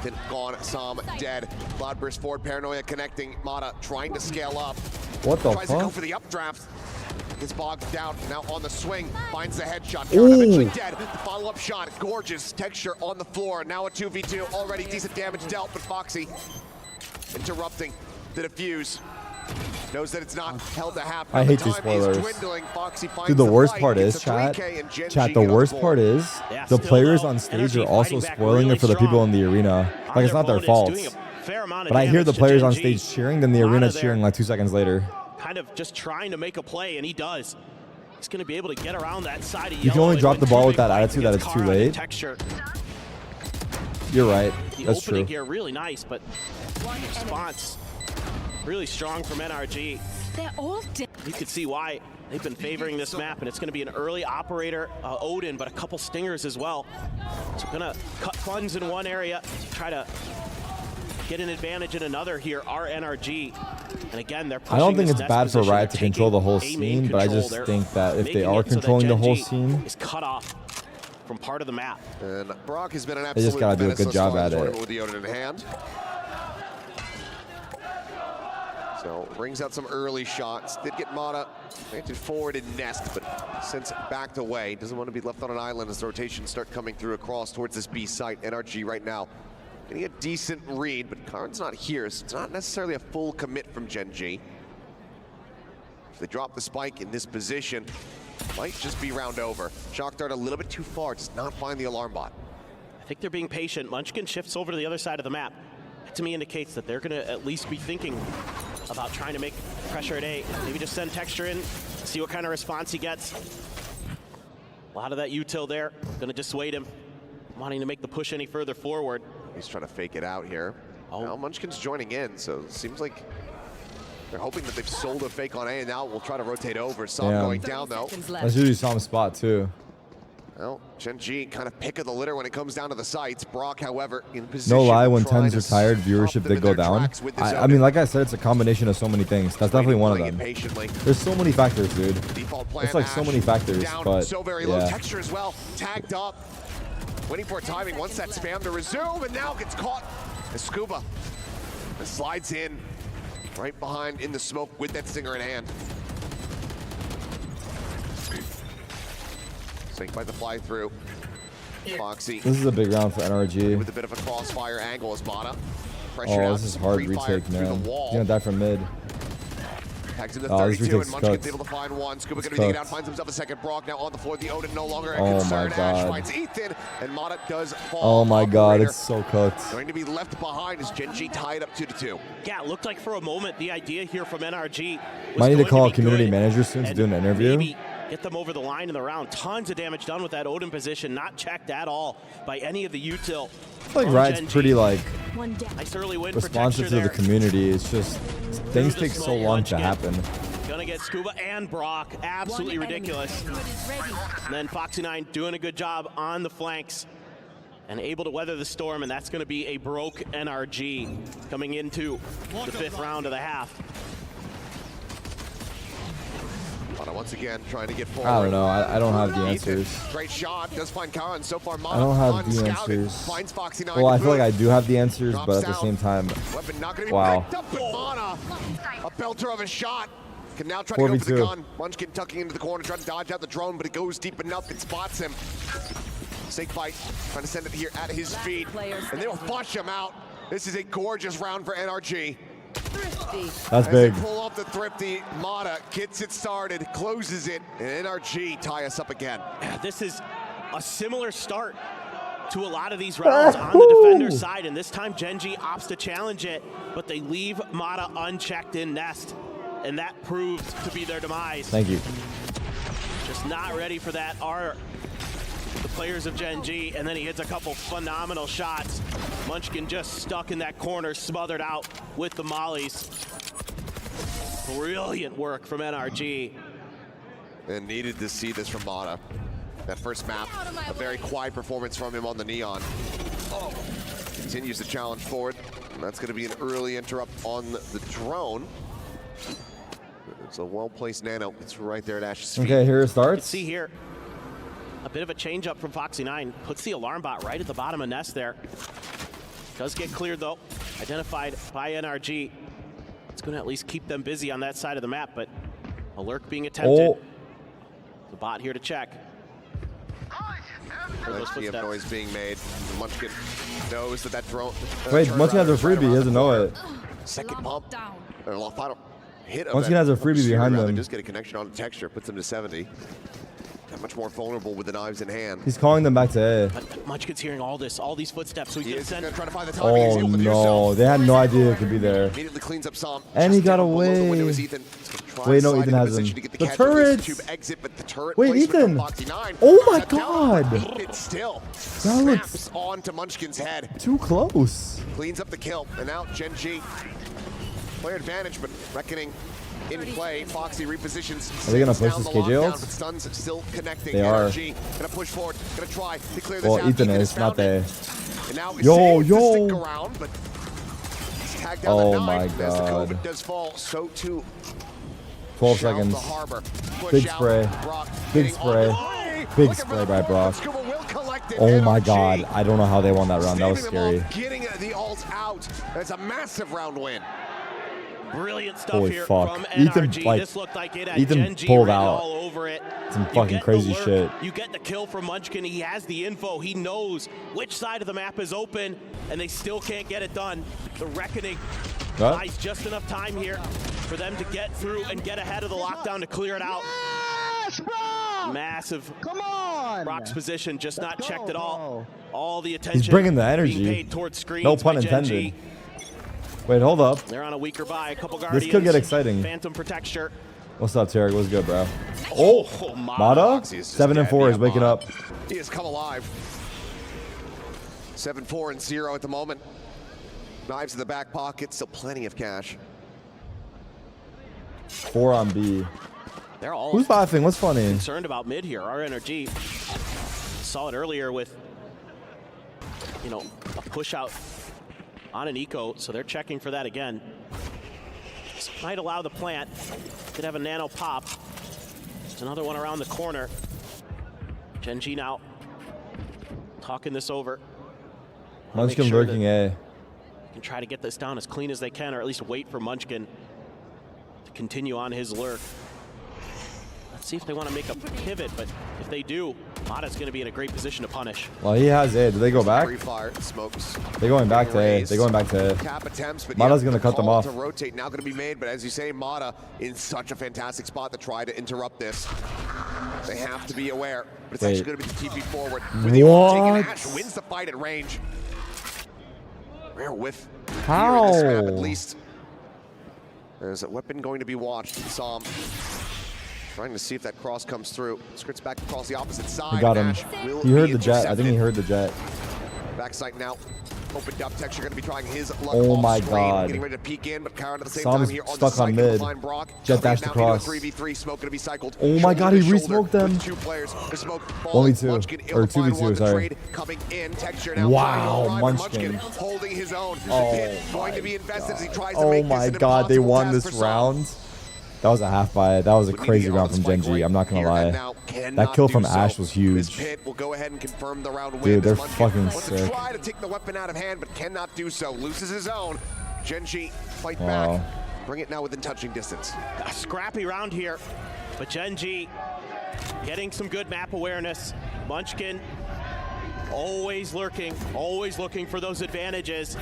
Then gone, Sam dead. Cloudburst forward, Paranoia connecting. Mata trying to scale up. What the Tries to go fuck? for the updraft. Gets bogged down. Now on the swing. Finds the headshot. Ooh. Eventually dead. The follow-up shot. Gorgeous. Texture on the floor. Now a 2v2. Already decent damage dealt, but Foxy interrupting the defuse. Knows that it's not held to half. I hate The these time is spoilers. dwindling. Foxy finds Dude, the worst fight, part gets is, a chat, 3K, and Gen G the get on worst board. part is, Yeah, the still, players though, on stage NRG are also fighting back spoiling really it for the people strong. in the arena. On Like, it's not their opponent, fault. doing a fair amount of But I hear the damage to players Gen on G. stage cheering, then the Mata arena there, cheering like 2 seconds later. kind of just trying to make a play, and he does. He's going to be able to get around that side of yellow. You can only and drop win the two ball big with that fights attitude that against it's too Kara and late. Texture. You're right. The That's opening true. here really nice, but response really strong from NRG. They're all dead. You can see why they've been favoring this map, and it's going to be an early operator, Odin, but a couple stingers as well. So going to cut funds in one area, try to get an advantage in another here, our NRG. And again, they're pushing I don't think this it's bad for position. Riot to They're control the taking whole A main scene, but I control. just They're think that if they making are it so that controlling the Gen whole G scene, is cut off from part of the map. And Brock has been an They just absolute gotta do a menace good thus job far in at the it. tournament with the Odin in hand. So brings out some early shots. Did get Mata planted forward in nest, but since backed away, doesn't want to be left on an island as the rotations start coming through across towards this B site. NRG right now getting a decent read, but Karn's not here, so it's not necessarily a full commit from Gen G. If they drop the spike in this position, might just be round over. Shock dart a little bit too far, does not find the alarm bot. I think they're being patient. Munchkin shifts over to the other side of the map. That to me indicates that they're going to at least be thinking about trying to make pressure at A. Maybe just send Texture in, see what kind of response he gets. A lot of that util there, going to dissuade him, wanting to make the push any further forward. He's trying to fake it out here. Oh. Now Munchkin's joining in, so it seems like they're hoping that they've sold a fake on A, and now we'll try to rotate over. Some Damn. going down, though. Seconds that's left. usually Sam's spot too. Well, Gen G kind of pick of the litter when it comes down to the sites. Brock, however, in position. No lie, when trying 10s to are tired, stop viewership them did in go their down. tracks with this I Odin. mean, like I said, it's a combination of so many things. That's definitely one of Waiting them. patiently. There's so many factors, dude. Default plan, It's like so Ash many factors, down but so very low. yeah. Texture as well, tagged up. Waiting for timing, wants that spam to resume, and now gets caught as Scuba slides in right behind in the smoke with that stinger in hand. Sync by the fly through. Foxy This is a big round for NRG. with a bit of a crossfire angle as Mata. Pressured Oh, out, this is hard pre-fired retake, through man. the wall. He's gonna die from mid. Tags into Oh, this 32, and retake's Munchkin's cooked. able to find one. Scuba It's gonna dig it out, cooked. finds himself a second. Brock now on the floor. The Odin no longer a Oh my concern. Ash God. finds Ethan, and Mata does fall. Oh my god, Operator it's so cooked. going to be left behind as Gen G tied up 2-2. Yeah, it looked like for a moment the idea here from NRG was Might need to going call a be community good manager soon to and do an interview. Maybe get them over the line in the round. Tons of damage done with that Odin position, not checked at all by any of the util. I feel like from Riot's Gen G. pretty like One down. Nice early win for responsive Texture to the there. community. It's just things the take so smoke, long to Munchkin. happen. Gonna get Scuba and Brock. Absolutely One enemy. ridiculous. Good is ready. And then Foxy 9 doing a good job on the flanks and able to weather the storm, and that's going to be a broke NRG coming into the 5th round of the half. Mata once again trying to get forward. I don't know. I don't have the answers. Great shot. Does find Kara, and so far Mata I don't have the unscouted, answers. finds Foxy 9. Well, I feel like I do have the answers, Drops but at the down. same time, Weapon not gonna be wow. picked up, but Mata, a belter of a shot. Can now try to go for the 4v2. gun. Munchkin tucking into the corner, trying to dodge out the drone, but it goes deep enough. It spots him. Snake fight, trying to send it here at his feet, and they will flush him out. This is a gorgeous round for NRG. That's As big. they pull off the thrifty, Mata gets it started, closes it, and NRG tie us up again. This is a similar start to a lot of these rounds on the defender's side, and this time Genji opts to challenge it, but they leave Mata unchecked in nest, and that proves to be their demise. Thank you. Just not ready for that are the players of Genji, and then he hits a couple phenomenal shots. Munchkin just stuck in that corner, smothered out with the mollies. Brilliant work from NRG. And needed to see this from Mata. That first map, a very quiet performance from him on the Neon. Continues to challenge forward. And that's going to be an early interrupt on the drone. It's a well-placed nano. It's right there at Ash's feet. Okay, here it Let's starts. see here. A bit of a change up from Foxy 9. Puts the alarm bot right at the bottom of nest there. Does get cleared though. Identified by NRG. It's going to at least keep them busy on that side of the map, but a lurk being attempted. Oh, The bot here to check. Heard those Let's see a footsteps. noise being made. Munchkin knows that drone. wait, turnaround Munchkin has a is right freebie. He around doesn't the know corner. it. Second bump. Or final hit of Munchkin that has a freebie sphere, behind rather, him. Just get a connection on the texture, puts him to 70. Got much more vulnerable with the knives in hand. He's calling them back to A. But Munchkin's hearing all these footsteps, so He he can is send. gonna try to find the timing. He's Oh able to do no, so. they had no idea it could be there. Immediately cleans up some. And he Just got down below the away. window is Ethan. So tries Wait, to no, slide Ethan into has position him. to get The catch, release turrets! tube exit, but the turret Wait, placement from Ethan! Foxy 9. Oh my Set down, God! beat it still. That looks- Snaps onto Munchkin's head. Too close. Cleans up the kill, and now Genji. Player advantage, but Reckoning in play. Foxy repositions. Are they gonna sends push down this the KJ lockdown, ults? but Stuns still connecting. They are. NRG gonna push forward, gonna try to clear this Well, out. Ethan Ethan is, has not found it. they. And now Yo, saves yo. to stick around, but he's tagged down Oh the my 9. As the God. COVID does fall, so too 12 shall seconds. the harbor. Push Big out, spray. Brock Big getting on spray. the way. Big Looking for spray the by ball. Brock. Scuba will collect it. Oh my NRG God, I don't know how they won that round. That was staving them scary. off, getting the ult out. That's a massive round win. Brilliant stuff Holy here fuck. from Ethan, NRG. like, This looked like it had Ethan Genji pulled written out all over it. some You fucking get the crazy lurk, shit. You get the kill from Munchkin. He has the info. He knows which side of the map is open, and they still can't get it done. The Reckoning What? buys just enough time here for them to get through and get ahead of the lockdown to clear it out. Yes, bro! Massive. Come on! Brock's position just not Let's checked go, at all. bro. All the attention bringing the energy. being paid towards screens No pun by intended. Genji. Wait, hold up. They're on a weaker buy. A couple Guardians. This could get exciting. Phantom Protector. What's up, Tarik? What's good, bro? Oh, Mata? Foxy is just 7 and dead. 4 is Yeah, waking Mata. up. He has come alive. 7-4 and 0 at the moment. Knives in the back pocket, still plenty of cash. 4 on B. They're all Who's laughing? What's funny? concerned about mid here. Our NRG saw it earlier with, you know, a push out on an eco, so they're checking for that again. This might allow the plant. Could have a nano pop. Just another one around the corner. Genji now talking this over. Wanna make Munchkin sure lurking that A. they can try to get this down as clean as they can, or at least wait for Munchkin to continue on his lurk. Let's see if they want to make a pivot, but if they do, Mata's going to be in a great position to punish. Well, he has A. Do they go back? Free fire, smokes. They're going back to A. Raised. They're going back to A. Cap attempts, but Mata's yeah, gonna cut them call off. To rotate now going to be made, but as you say, Mata in such a fantastic spot to try to interrupt this. They have to be aware, but it's Wait. actually going to be the TP forward. With the ult taken, What? Ash wins the fight at range. Rare whiff. How? Here in this map, at least. There's a weapon going to be watched. Psalm trying to see if that cross comes through. Scripts back across the opposite side. He got him. Ash will He heard be the jet. I think he intercepted. heard the jet. Backside now. Opened up. Texture going to be trying his luck Oh off my screen. God. Getting ready to peek in, but Karen at the same Sam's time here on stuck the on site. Gonna mid. find Brock. Jet Coming dashed now across. into a 3v3. Smoke going to be cycled. Oh my Shoulder God, to he shoulder re-smoked them. with two players. The smoke falling. Only two. Munchkin Or ill-defined 2v2, one. The sorry. trade coming in. Texture now. Wow, trying to arrive, and Munchkin. holding his own. Oh The pit my going to be invested as he tries to Oh make my this an God, they impossible won task this for Sam. round. That was a half buy. That was a Would need to crazy get on round the from spike Genji. rate I'm not gonna here and lie. now. That Cannot kill do from so. Ash was This huge. pit will go ahead and confirm the round win. Dude, they're as Munchkin fucking wants to sick. try to take the weapon out of hand, but cannot do so. Loses his own. Genji fight Wow. back. Bring it now within touching distance. A scrappy round here, but Genji getting some good map awareness. Munchkin always lurking, always looking for those advantages.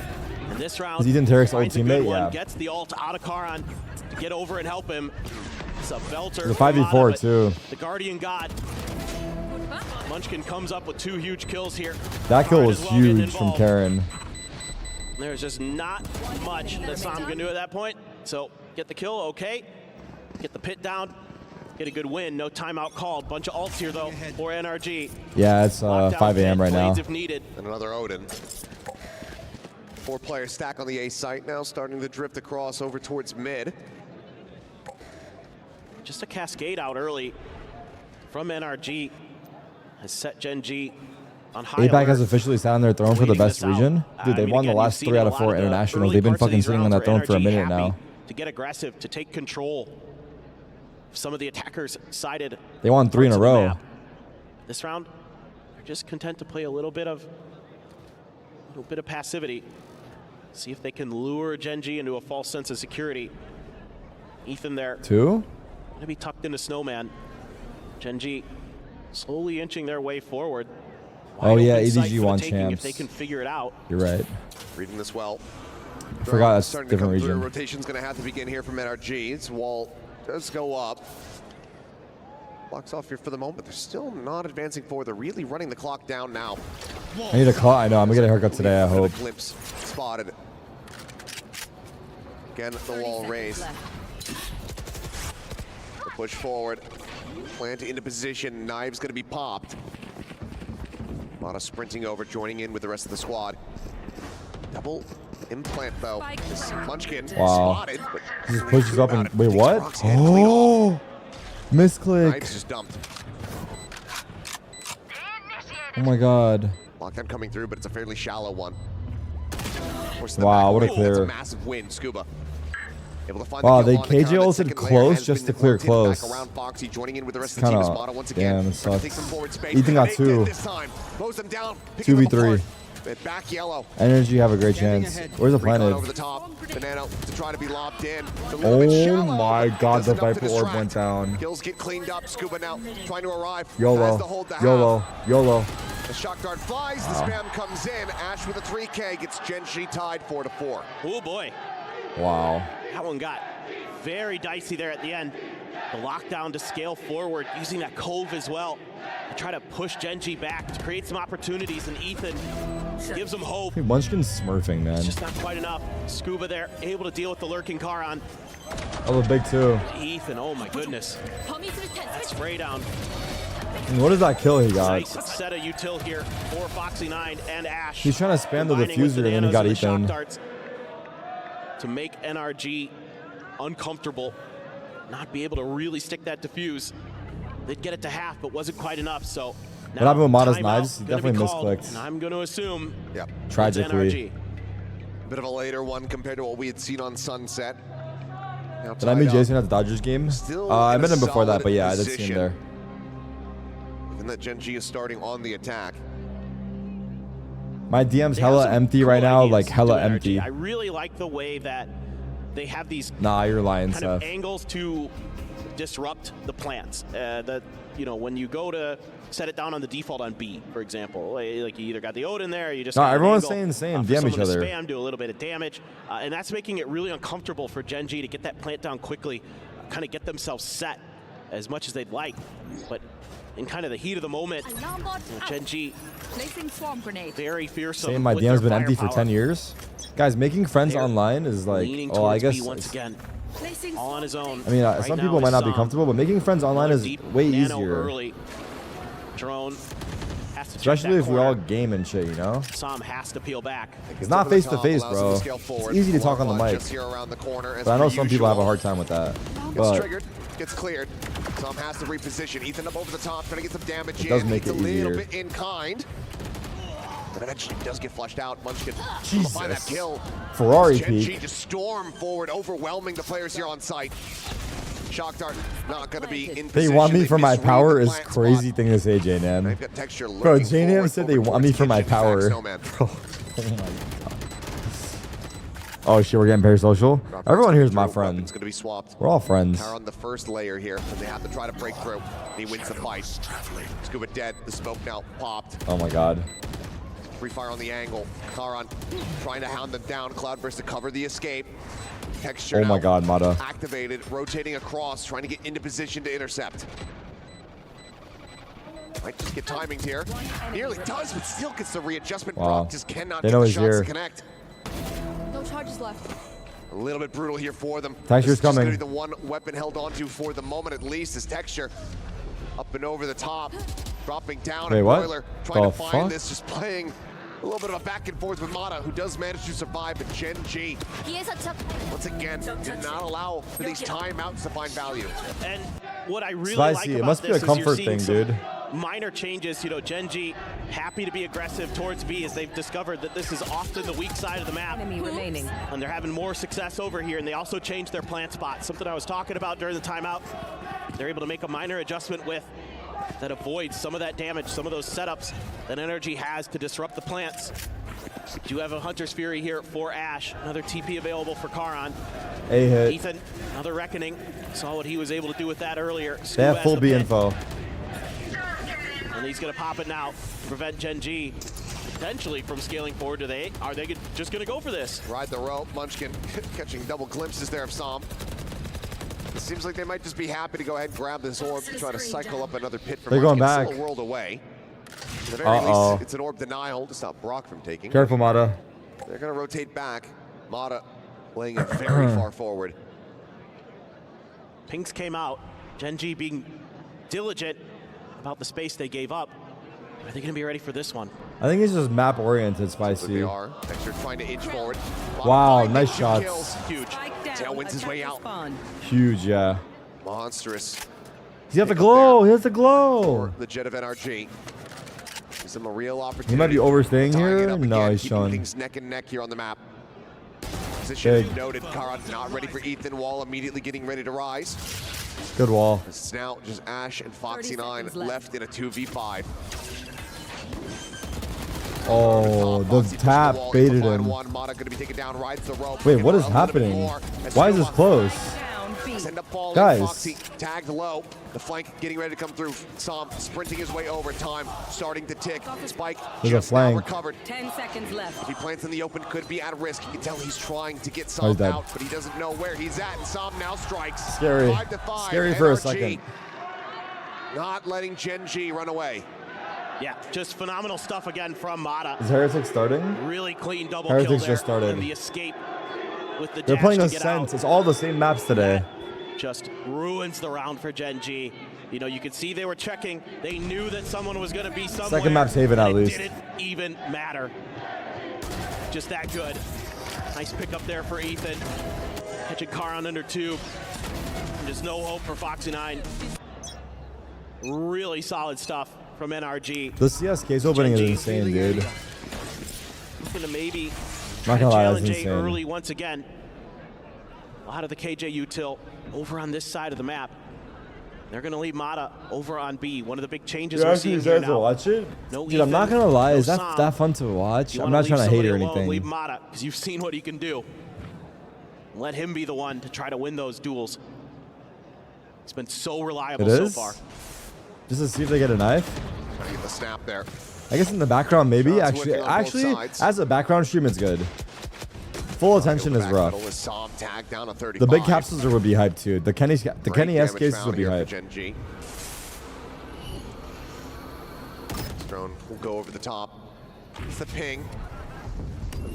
In this round, Is Ethan Tarik's old finds a good teammate? one, Yeah. gets the ult out of Karan to get over and help him. It's a belter. The 5v4 but too. The Guardian God. Munchkin comes up with 2 huge kills here. That kill Karan was as well getting huge from involved. Karen. There's just not much that Sam can do at that point. So get the kill, okay. Get the pit down. Get a good win. No timeout called. Bunch of ults here though for NRG. Yeah, it's Lockdown 5 a.m. pit, right now. blades if needed. And another Odin. 4-player stack on the A site now, starting to drift across over towards mid. Just a cascade out early from NRG has set Genji on high APAC has alert. officially sat on their throne for the Waiting best this out. region. Dude, I they mean, won the again, last you've 3 out seen of a 4 lot the internationals. early They've been parts of fucking these sitting on rounds that throne where for a NRG minute happy now. to get aggressive, to take control. Some of the attackers sided. They won 3 in a parts of the row. map. This round, they're just content to play a little bit of passivity. See if they can lure Genji into a false sense of security. Ethan there, 2? gonna be tucked into Snowman. Genji slowly inching their way forward. Oh, Wide yeah, open sight EDG for the won taking if champs. they can figure it out. You're right. Reading this well. Forgot that's Starting different to come through. region. Rotation's going to have to begin here from NRG. Its wall does go up. Blocks off here for the moment. They're still not advancing forward. They're really running the clock down now. I need a call. I know. I'm gonna get a haircut today. I Bit of hope. a glimpse spotted. Again, the wall raised. The push forward. Plant into position. Knives going to be popped. Mata sprinting over, joining in with the rest of the squad. Double implant though. This Munchkin Wow. spotted, but He just pushes up and wait, Takes what? Rock's hand clean off. Oh, misclick. Knives just dumped. Oh my god. Lockdown coming through, but it's a fairly shallow one. Wow, what a That's clear. a massive win, Scuba. Able to find Wow, the they kill on the KJ count. ulted Second layer close has just been to clear rotated close. Back around Foxy, joining in with the rest It's of the team as kinda- Mata once again. damn, it trying to take sucks. some forward space. Ethan got They did 2. This time. Mows them down. picking 2v3. them apart. But back yellow. NRG have a great chance. Where's the Recon planet? over the top. Banana to try to be lobbed in. It's a little bit Oh shallow. my god, Does the enough to Viper orb distract. went down. Kills get cleaned up. Scuba now trying to arrive. Has YOLO. to hold the YOLO. half. YOLO. The shock dart flies. The spam comes in. Ash with a 3K gets Genji tied 4-4. Oh boy, Wow. that one got very dicey there at the end. The lockdown to scale forward, using that cove as well to try to push Genji back to create some opportunities, and Ethan gives them hope. Hey, Munchkin's smurfing, man. It's just not quite enough. Scuba there, able to deal with the lurking Karan. Oh, the big 2. Ethan, oh my goodness. Spray down. And what is that kill he got? Nice set of util here for Foxy9 and Ash. He's trying to spam the Combining with diffuser and then he nanos got and the shock Ethan. darts to make NRG uncomfortable, not be able to really stick that diffuse. They'd get it to half, but wasn't quite enough. So now happened with Mata's timeout knives? He gonna be definitely called, misclicked. and I'm going to assume Yep. it's Tragically. NRG. Bit of a later one compared to what we had seen on Sunset. Now Did I meet tied up. Jason at the Dodgers game? Still I in met a him before that, solid but yeah, I did see him position. there. Given that Genji is starting on the attack. My DM's They have hella some empty cool right now, ideas like to hella NRG. empty. I really like the way that they have these Nah, you're lying, kind of Seth. angles to disrupt the plants. When you go to set it down on the default on B, for example, like you either got the Odin there, or you just No, got an everyone's angle, saying the same, for DM each someone to other. spam, do a little bit of damage, and that's making it really uncomfortable for Genji to get that plant down quickly, kind of get themselves set as much as they'd like, but in kind of the heat of the moment, Genji Placing swarm grenade. very fearsome. Saying my with DM's their been empty for firepower. 10 years. Guys, making friends They're online is like, leaning oh, I towards guess. B once again. Placing All on his own. I mean, Right some now people might is not be Sam. comfortable, but making friends online Another is deep way nano easier. Early. Drone has to check Especially that if we corner. all game and shit, you know? Sam has to peel back. It's not face to face, bro. It's easy to talk on the mic. Just here around the corner, as But I know per some people have a usual. hard time with that. Gets But triggered, gets cleared. Sam has to reposition. Ethan up over the top, trying to get some damage It in. does make Needs it a little easier. bit in kind. But eventually does get flushed out. Munchkin able to Jesus. find that kill. Ferrari Genji peak. just storm forward, overwhelming the players here on site. Shock Dart not going to be in They position. want me for my misread power the is plant crazy spot. thing to say, J-Nam. They've got Texture Bro, looking J-Nam forward said they over want me towards for my Kitchen. Back power. Snowman. Bro, oh my god. Oh shit, we're getting parasocial. Everyone here is my friend. It's going to be swapped. We're all friends. Power on the first layer here, and they have to try to break through. He wins the fight. Scuba dead. The smoke now popped. Oh my god. Free fire on the angle. Karan trying to hound them down. Cloudburst to cover the escape. Texture Oh my now god, Mata. activated, rotating across, trying to get into position to intercept. Might just get timings here. Nearly does, but still gets the readjustment. Wow. Brock just cannot They get know the he's shots here. to connect. No charges left. A little bit brutal here for them. Texture's This is just coming. gonna be the one weapon held onto for the moment, at least, is Texture up and over the top, dropping down. Wait, and what? Broiler trying The to find fuck? this, just playing a little bit of a back and forth with Mata, who does manage to survive, but Gen G, once again, did not allow for these timeouts to find value. And what I really Spicy. like It about must be this a is you're comfort seeing thing, some dude. minor changes. You know, Genji happy to be aggressive towards B as they've discovered that this is often the weak side of the map. Enemy remaining. And they're having more success over here, and they also changed their plant spot. Something I was talking about during the timeout. They're able to make a minor adjustment with that avoids some of that damage, some of those setups that NRG has to disrupt the plants. Do have a Hunter's Fury here for Ash. Another TP available for Karan. A hit. Ethan, another reckoning. Saw what he was able to do with that earlier. They have Scuba full has the B pit, info. and he's gonna pop it now to prevent Gen G potentially from scaling forward. Are they just gonna go for this? Ride the rope, Munchkin catching double glimpses there of Som. It seems like they might just be happy to go ahead and grab this orb and try to cycle up another pit from They're going Munchkin. back. Still a world away. At the very Uh-oh. least, it's an orb denial to stop Brock from taking. Careful, Mata. They're going to rotate back. Mata laying it very far forward. Pinks came out. Gen G being diligent about the space they gave up. Are they gonna be ready for this one? I think he's just map oriented, But they Spicy. are. Texture trying to inch forward. Wow, Five nice two shots. kills. Huge. Tail wins his way out. Huge, yeah. Monstrous. He has the Pick up glow. there He has the glow. for the Jet of NRG. Gives him a real opportunity. He might be overstaying Tying it here. up No, again, he's keeping showing. things neck and neck here on the map. Position Big. noted. Karan not ready for Ethan. Wall immediately getting ready to rise. Good wall. It's now just Ash and Foxy 9 seconds left. left in a 2v5. Oh, the Foxy pushed tap wall, baited able to find him. one. Mata gonna be taken down, rides the rope. Wait, looking what for is a little bit happening? more as Why is this Scuba close? End up falling. Guys. Foxy tagged low. The flank getting ready to come through. Som sprinting his way over. Time starting to tick. Spike There's a just now flank. recovered. 10 seconds left. If he plants in the open, could be at risk. You can tell he's trying to get Oh, Som he's dead. out, but he doesn't know where he's at. And Som now strikes. Scary. 5-5. Scary for a NRG second. Not letting Gen G run away. Yeah, just phenomenal stuff again from Mata. Is Heretic starting? Really clean double Heretics kill there. just started. And the escape with the They're dash playing to Ascent. get out. It's all the same maps today. Just ruins the round for Gen G. You know, you could see they were checking. They knew that someone was going to be somewhere. Second map's Haven, and at least. It didn't even matter. Just that good. Nice pick up there for Ethan. Catching Karan under 2. And just no hope for Foxy 9. Really solid stuff from NRG. The CS case opening is Gen G insane, dude. Looking to maybe Not gonna lie, that's challenge A insane. early once again. A lot of the KJ util over on this side of the map. They're going to leave Mata over on B. One of the big changes You we're actually seeing here deserve to now. watch it? No Dude, I'm not Ethan, gonna lie. no Is Som. that fun to watch? You I'm wanna not trying to leave hate or somebody alone, anything. Leave Mata, because you've seen what he can do. Let him be the one to try to win those duels. He's been so reliable It so is? far. Just to see if they get a knife. Trying to get the snap there. I guess in the background, maybe. Shots Actually, working on both sides. as a background stream, it's good. Full attention is Back rough. middle with Som tagged down on 35. The big capsules would be hyped too. The Kenny Great S damage cases found would be here for hyped. Gen G. Drone will go over the top. It's the ping.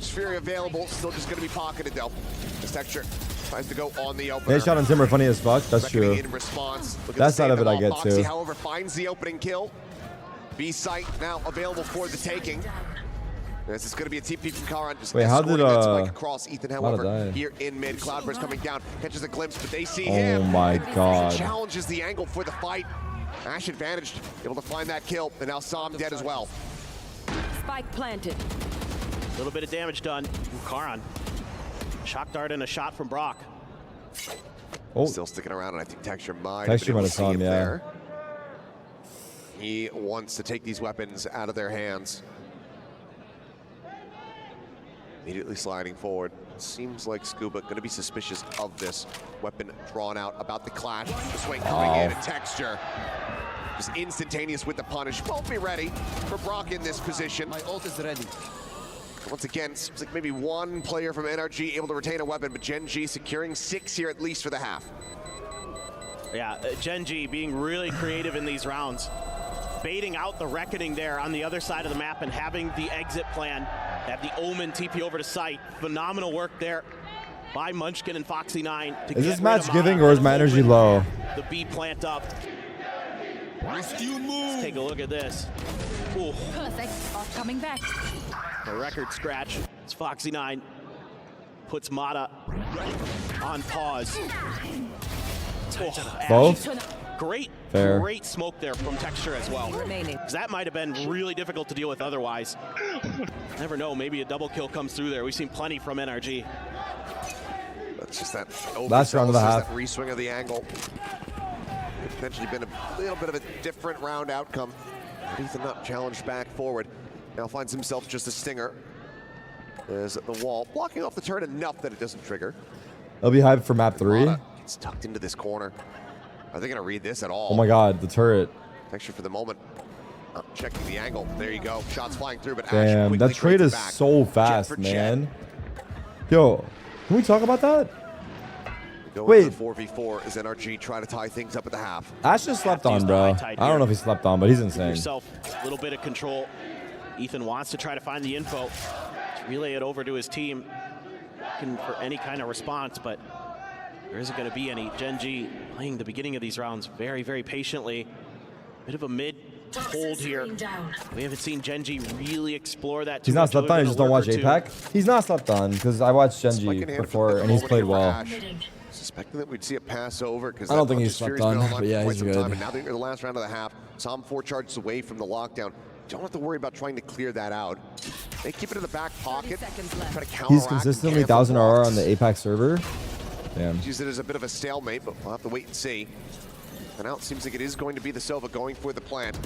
Sphere available, still just going to be pocketed though. This Texture tries to go on the opener. They shot on Timber funny as fuck. That's Reckoning true. in response. Look at That the side of save it I them get all. Foxy, too. however, finds the opening kill. B site now available for the taking. This is going to be a TP from Karan. Just Wait, how did, escorting that spike across Ethan, Mata however, die? here in mid. Cloudburst coming down, catches a glimpse, but they see Oh him. my and God. Challenges the angle for the fight. Ash advantaged, able to find that kill, and now Som dead as well. Spike planted. A little bit of damage done. Ooh, Karan. Shock dart and a shot from Brock. Oh, Still sticking around, and I think Texture might Texture have might have saw him, yeah. there. He wants to take these weapons out of their hands. Immediately sliding forward. Seems like Scuba going to be suspicious of this weapon drawn out, about the clash. The swing coming in, and Texture just instantaneous with the punish. Won't be ready for Brock in this position. My ult is ready. Once again, seems like maybe one player from NRG able to retain a weapon, but Gen.G securing 6 here at least for the half. Yeah, Gen.G being really creative in these rounds. Baiting out the Reckoning there on the other side of the map and having the exit plan. Have the Omen TP over to site. Phenomenal work there by Munchkin and Foxy9. Is this match giving or is my energy low? The B plant up. Let's take a look at this. Ooh. Perfect. Off coming back. A record scratch. It's Foxy9. Puts Mata on pause. Both? Great, Fair. great smoke there from Texture as well. Remaining. That might have been really difficult to deal with otherwise. Never know, maybe a double kill comes through there. We've seen plenty from NRG. That's just that last round of the half. That reswing of the angle. Could potentially been a little bit of a different round outcome. Ethan not challenged back forward. Now finds himself just a stinger. Is at the wall, blocking off the turret enough that it doesn't trigger. It'll be hyped for map 3. Mata gets tucked into this corner. Are they gonna read this at all? Oh my god, the turret. Texture for the moment. Checking the angle. There you go. Shots flying through, but Ash Damn, quickly that trade trades is it back. so Jet fast, for man. jet. Yo, can we talk about that? Go Wait. into 4v4 as NRG try to tie things up at the half. Ash just slept on, bro. I don't know if he slept on, but he's insane. Yourself a little bit of control. Ethan wants to try to find the info, to relay it over to his team, looking for any kind of response, but there isn't going to be any. Gen.G playing the beginning of these rounds very, very patiently. Bit of a mid hold here. We haven't seen Gen.G really explore that too He's not much. slept on, you just don't watch Work or two. APAC? He's not slept on, because I watched Gen.G before, and he's played well. Suspecting that we'd see it pass over because I don't think he's slept on, but yeah, he's good. And now that you're the last round of the half, saw him 4 charges away from the lockdown. Don't have to worry about trying to clear that out. They keep it in the back pocket. Try to counteract. He's consistently 1000 RR on the APAC server. Damn. Use it as a bit of a stalemate, but we'll have to wait and see. And now it seems like it is going to be the Sova going for the plant.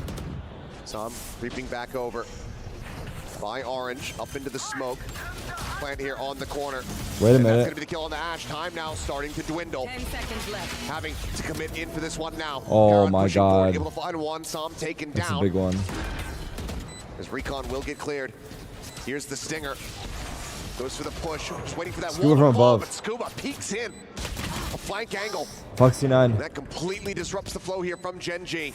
Some creeping back over by Orange, up into the smoke. Plant here on the corner. Wait a And minute. that's going to be the kill on the Ash. Time now starting to dwindle. 10 seconds left. Having to commit in for this one now. Oh Garrett my pushing forward, god. able to find one. Som taken That's down. a big one. As Recon will get cleared. Here's the stinger. Goes for the push. Just waiting for that Scuba wall from to fall, above. but Scuba peeks in. A flank angle. Foxy9. That completely disrupts the flow here from Gen.G.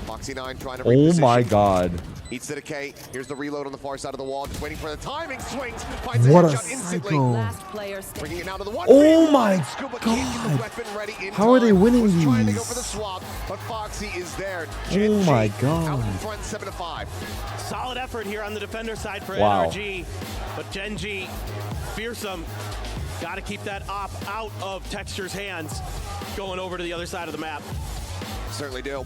Foxy9 trying to Oh reposition. my god. Eats the decay. Here's the reload on the far side of the wall. Just waiting for the timing. Swings. Finds What a a headshot instantly. psycho. Last player standing. Bringing it now to the one. Oh my Scuba can't get the god. weapon ready in How are they time. winning Was trying to go these? for the swap, but Foxy is there. Oh Gen.G my out god. in front, 7-5. Solid effort here on the defender side for Wow. NRG, but Gen.G fearsome. Got to keep that op out of Texture's hands, going over to the other side of the map. Certainly do.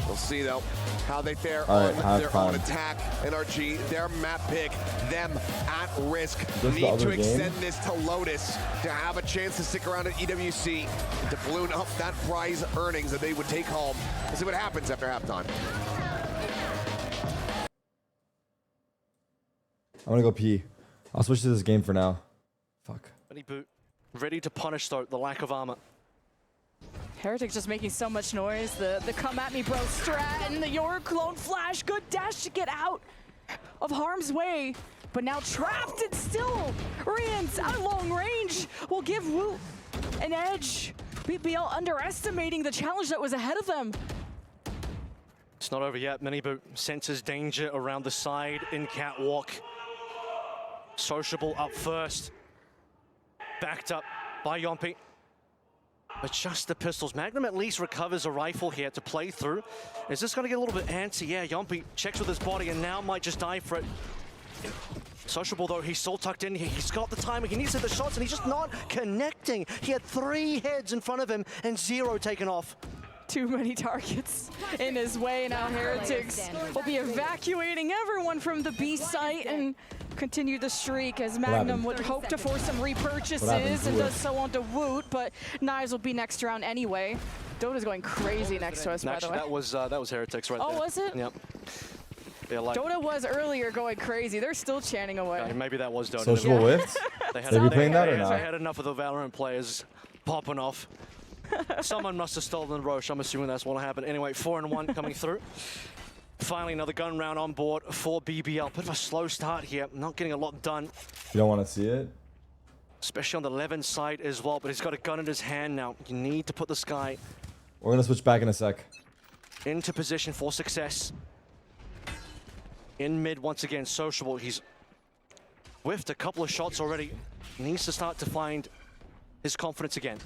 We'll see though how they fare All right, on their halftime. own attack. NRG, their map pick, them at risk. the Need other to game? extend this to Lotus to have a chance to stick around at EWC to balloon up that prize earnings that they would take home. We'll see what happens after halftime. I'm gonna go pee. I'll switch to this game for now. Fuck. Any boot. Ready to punish, though, the lack of armor. Heretic's just making so much noise. The come at me bro strat and the your clone flash. Good dash to get out of harm's way. But now trapped and still Rian's at long range will give Wu an edge. BBL underestimating the challenge that was ahead of them. It's not over yet. Miniboot senses danger around the side in catwalk. Sociable up first. Backed up by Yompi. But just the pistols. Magnum at least recovers a rifle here to play through. Is this going to get a little bit antsy? Yeah, Yompi checks with his body and now might just die for it. Sociable though, he's still tucked in here. He's got the timing. He needs to hit the shots and he's just not connecting. He had 3 heads in front of him and 0 taken off. too many targets in his way. Now Heretics will be evacuating everyone from the B site and continue the streak as Magnum would hope to force some repurchases and does so onto Woot, but Knives will be next round anyway. Dota's going crazy next to us, by the way. That was Heretics right there. Oh, was it? Yep. Yeah, like, Dota was earlier going crazy. They're still chanting away. maybe that was Dota. Sociable Whiffs? They be playing that or not? They had enough of the Valorant players popping off. Someone must have stolen Roche. I'm assuming that's what happened. Anyway, 4-1 coming through. Finally, another gun round on board for BBL. Bit of a slow start here. Not getting a lot done. You don't want to see it? Especially on the Levin side as well. But he's got a gun in his hand now. You need to put this guy We're going to switch back in a sec. into position for success. In mid once again, Sociable. He's whiffed a couple of shots already. Needs to start to find his confidence again.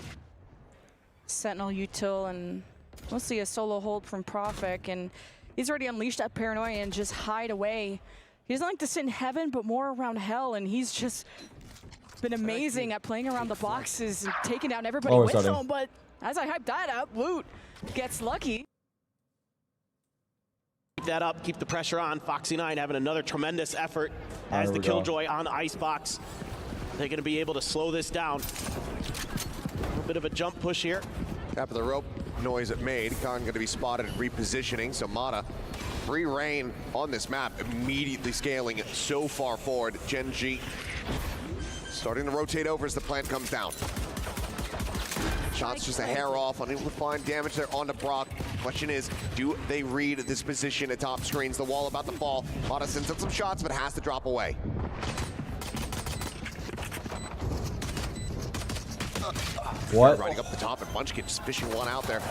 Sentinel util and we'll see a solo hold from Profik, and he's already unleashed that paranoia and just hide away. He doesn't like to sit in heaven, but more around hell, and he's just been amazing at playing around the boxes and taking down everybody with him. But as I hype that up, Woot gets lucky. Keep that up, keep the pressure on. Foxy9 having another tremendous effort as the Killjoy on Icebox. They're going to be able to slow this down. A little bit of a jump push here. Tap of the rope noise it made. Khan going to be spotted repositioning. So Mata, free reign on this map, immediately scaling so far forward. Genji starting to rotate over as the plant comes down. Shots just a hair off, unable to find damage there onto Brock. Question is, do they read this position at top screens? The wall about to fall. Mata sends up some shots, but has to drop away. What? Riding up the top, and Munchkin just fishing one out there.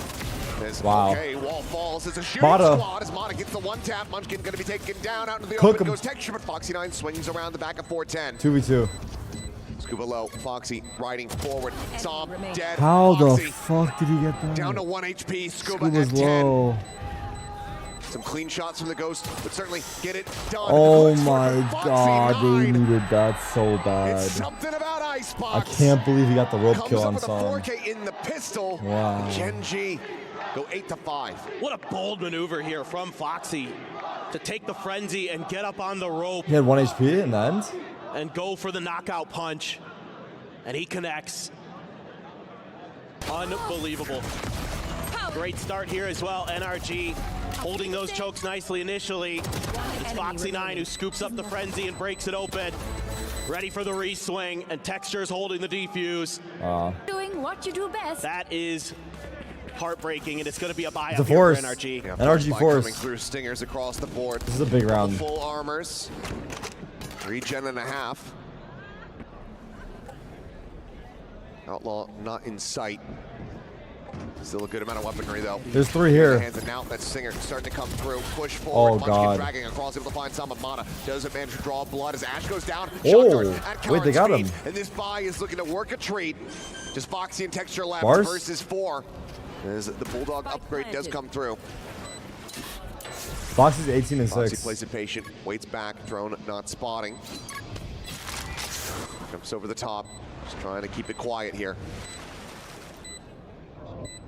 Wow. Okay, wall falls. It's a shooting Mata. squad as Mata gets the one tap. Munchkin going to be taken down out into the Cook open. him. Goes Texture, but Foxy9 swings around the back of 410. 2v2. Scuba low, Foxy riding forward. Som dead. How Foxy the fuck did he get that? down to 1 HP. Scuba Scuba's at 10. low. Some clean shots from the Ghost, but certainly get it done. Oh Good my score for god, they Foxy9. needed that so It's bad. something about Icebox. I can't believe he got the rope Comes kill up on with a Som. 4K in the pistol. Wow. Genji go 8-5. What a bold maneuver here from Foxy to take the frenzy and get up on the rope He had 1 HP in the end. and go for the knockout punch. And he connects. Unbelievable. Great start here as well. NRG holding those chokes nicely initially. It's Foxy9 who scoops up the frenzy and breaks it open. Ready for the re-swing, and Texture's holding the defuse. Doing what you do best. That is heartbreaking, and it's going to be a buy It's up a here force. for NRG. Yeah, NRG by force. coming through stingers across the board. This is a big round. Full armors. Regen and a half. Outlaw not in sight. Still a good amount of weaponry though. There's 3 here. Hands and now that Stinger starting to come through. Push forward. Oh, Munchkin God. dragging across, able to find some of Mana. Doesn't manage to draw blood as Ash goes down. Oh, Shot at wait, they got speed. him. And this buy is looking to work a treat. Just Foxy and Texture left Bars? versus 4. As the Bulldog upgrade does come through. Foxy's 18 and Foxy 6. plays it patient, waits back, drone not spotting. Jumps over the top, just trying to keep it quiet here.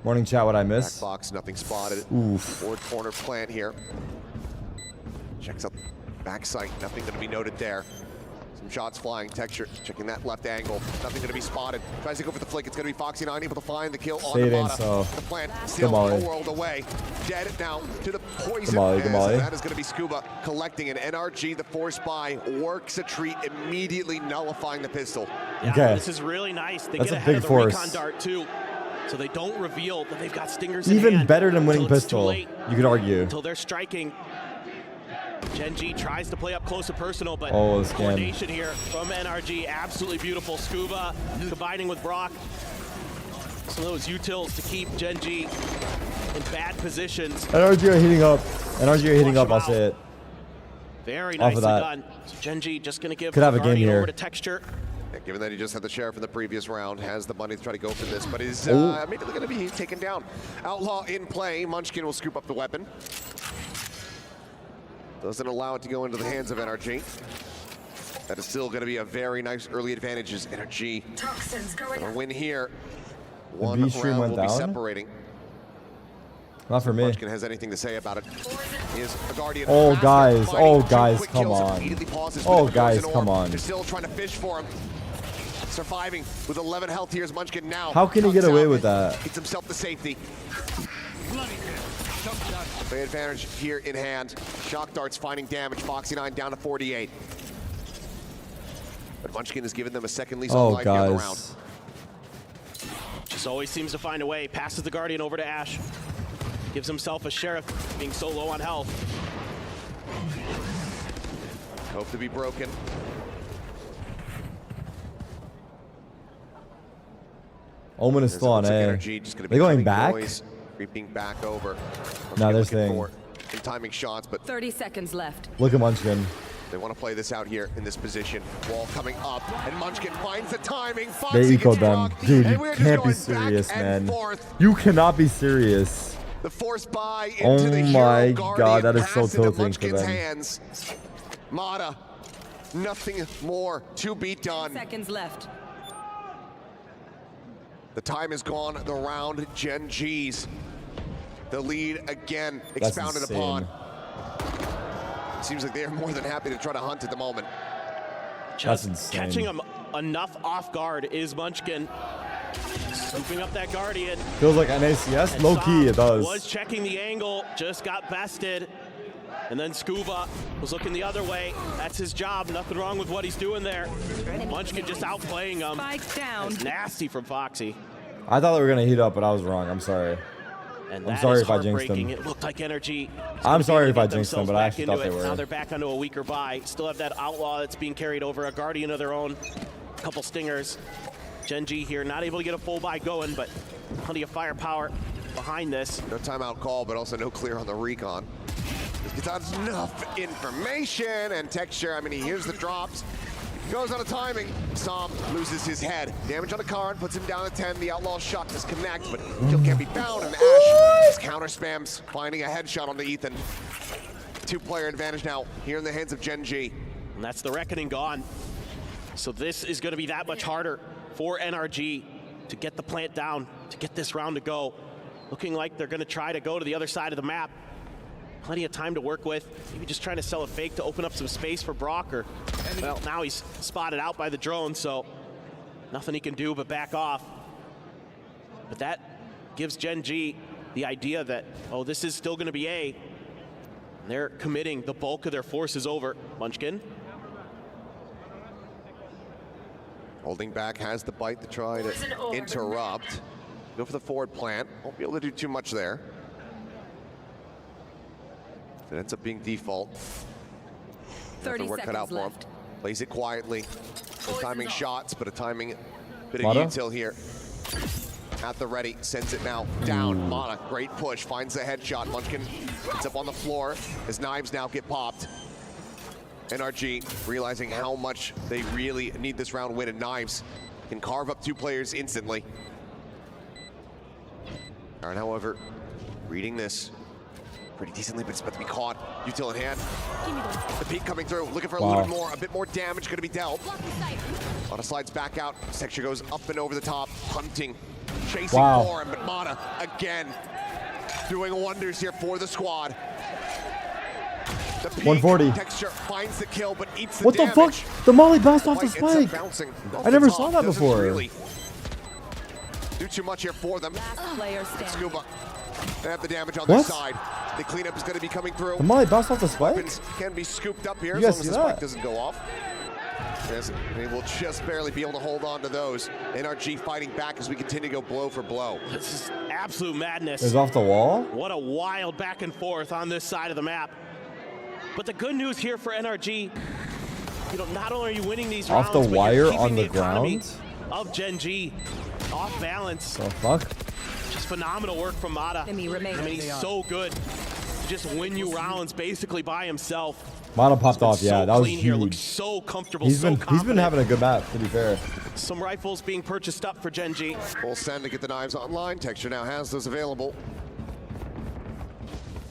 Morning chat, what I Back miss? box, nothing spotted. Oof. Forward corner plant here. Checks up back sight, nothing going to be noted there. Some shots flying, Texture checking that left angle, nothing going to be spotted. Tries to go for the flick, it's going to be Foxy9 able to find the kill on the Saving, Mata. so. The plant still Molly. a world away. Dead now to the poison. Molly, as Molly. that is going to be Scuba collecting an NRG. The force buy works a treat, immediately nullifying the pistol. Yeah, Okay. this is really nice. They That's get a ahead big of the force. recon dart too, so they don't reveal that they've got stingers in Even hand better than winning until it's too pistol, late, you could argue. until they're striking. Genji tries to play up close and personal, but Oh, the scam. coordination here from NRG, absolutely beautiful. Scuba combining with Brock. Some of those utils to keep Genji in bad positions. NRG are heating up. NRG are heating Flush up, I'll him say out. it. Very Off of nicely that. done. So Genji just going to give Could have a game Guardian here. over to Texture. Yeah, given that he just had the sheriff in the previous round, has the money to try to go for this, but is Oh. immediately going to be taken down. Outlaw in play. Munchkin will scoop up the weapon. Doesn't allow it to go into the hands of NRG. That is still going to be a very nice early advantage as NRG Toxins going a up. win here. B One stream round went will be down? separating. Not for me. Munchkin has anything to say about it. He is a guardian. Oh, guys. Fighting Oh, two guys, quick come kills and on. immediately pauses Oh, when it goes guys, in come orb. on. They're still trying to fish for him. Surviving with 11 health. Here's Munchkin now. How can he get Tucks away out with and that? Gets himself the safety. The advantage here in hand. Shock darts finding damage. Foxy9 down to 48. But Munchkin has given them a second lease on life here in the round. Guys. Just always seems to find a way. Passes the Guardian over to Ash. Gives himself a Sheriff, being so low on health. Hope to be broken. Omen is still on A. NRG just gonna be They going cutting back? noise, creeping back over. No, they're Looking staying. for some timing shots, but 30 seconds left. Look at Munchkin. they want to play this out here in this position. Wall coming up, and Munchkin finds the timing. They Foxy ecoed gets them. rocked, Dude, and you we're just can't be going serious, back and man. forth. You cannot be serious. The force buy into Oh the my hero God, Guardian that is so pass into tilting for Munchkin's them. hands. Mata, nothing more to be done. Seconds left. The time is gone. The round, Gen G's. The lead again That's expounded insane. upon. Seems like they are more than happy to try to hunt at the moment. Just insane. catching him enough off guard is Munchkin. Scooping up that Guardian. Feels like NACS? Low key, it does. Was checking the angle, just got bested. And then Scuba was looking the other way. That's his job. Nothing wrong with what he's doing there. Munchkin just outplaying him. Spike down. That's nasty from Foxy. I thought they were gonna heat up, but I was wrong. I'm sorry. And I'm that sorry is if I jinxed heartbreaking. them. It looked like NRG. I'm sorry if I get jinxed them, themselves but I back actually into thought they it. were. Now they're back onto a weaker buy. Still have that Outlaw that's being carried over, a Guardian of their own. Couple stingers. Gen G here, not able to get a full buy going, but plenty of firepower behind this. No timeout call, but also no clear on the recon. This gets enough information and texture. I mean, he hears the drops. Goes on a timing. Som loses his head. Damage on the Karn, puts him down to 10. The Outlaw shot disconnect, but kill can't be found. And Ash counter spams, finding a headshot on the Ethan. Two-player advantage now here in the hands of Gen G. And that's the reckoning gone. So this is going to be that much harder for NRG to get the plant down, to get this round to go. Looking like they're going to try to go to the other side of the map. Plenty of time to work with. Maybe just trying to sell a fake to open up some space for Brock. Or, well, now he's spotted out by the drone, so nothing he can do but back off. But that gives Gen G the idea that, oh, this is still going to be A. And they're committing the bulk of their forces over. Munchkin. Holding back, has the bite to try to interrupt. Go for the forward plant. Won't be able to do too much there. It ends up being default. 30 work cut out seconds for him. left. Plays it quietly. No timing shots, but a timing bit of Mata? util here. At the ready, sends it now down. Mata, great push, finds the headshot. Munchkin ends up on the floor. His knives now get popped. NRG realizing how much they really need this round win, and knives can carve up two players instantly. All right, however, reading this pretty decently, but it's about to be caught. Util in hand. The peek coming through, looking for a little bit more damage going to be dealt. Mata slides back out. Sector goes up and over the top, hunting, chasing for him, but Mata again doing wonders here for the squad. The peak 140. Texture finds the kill, but eats the What the damage. fuck? The molly bounced off the Ends up spike. bouncing off I the never top. saw that Doesn't before. really do too much here for them. Last player standing. Scuba, they have the damage on What? their side. The cleanup is going to be coming through. The molly bounced off the spike? Weapons can be scooped up here You as guys long as the see spike that? doesn't go off. Yes, they will just barely be able to hold on to those. NRG fighting back as we continue to go blow for blow. This is absolute madness. Is off the wall? What a wild back and forth on this side of the map. But the good news here for NRG, you know, not only are you winning these rounds, Off the but you're wire keeping on the economy ground? of Gen G off balance. The fuck? Just phenomenal work from Mata. Enemy remaining. I mean, he's so good to just win you rounds basically by himself. Mata popped off, So yeah, that was clean here, looks huge. so comfortable, He's so been confident. having a good map, to be fair. Some rifles being purchased up for Gen G. Full send to get the knives online. Texture now has those available.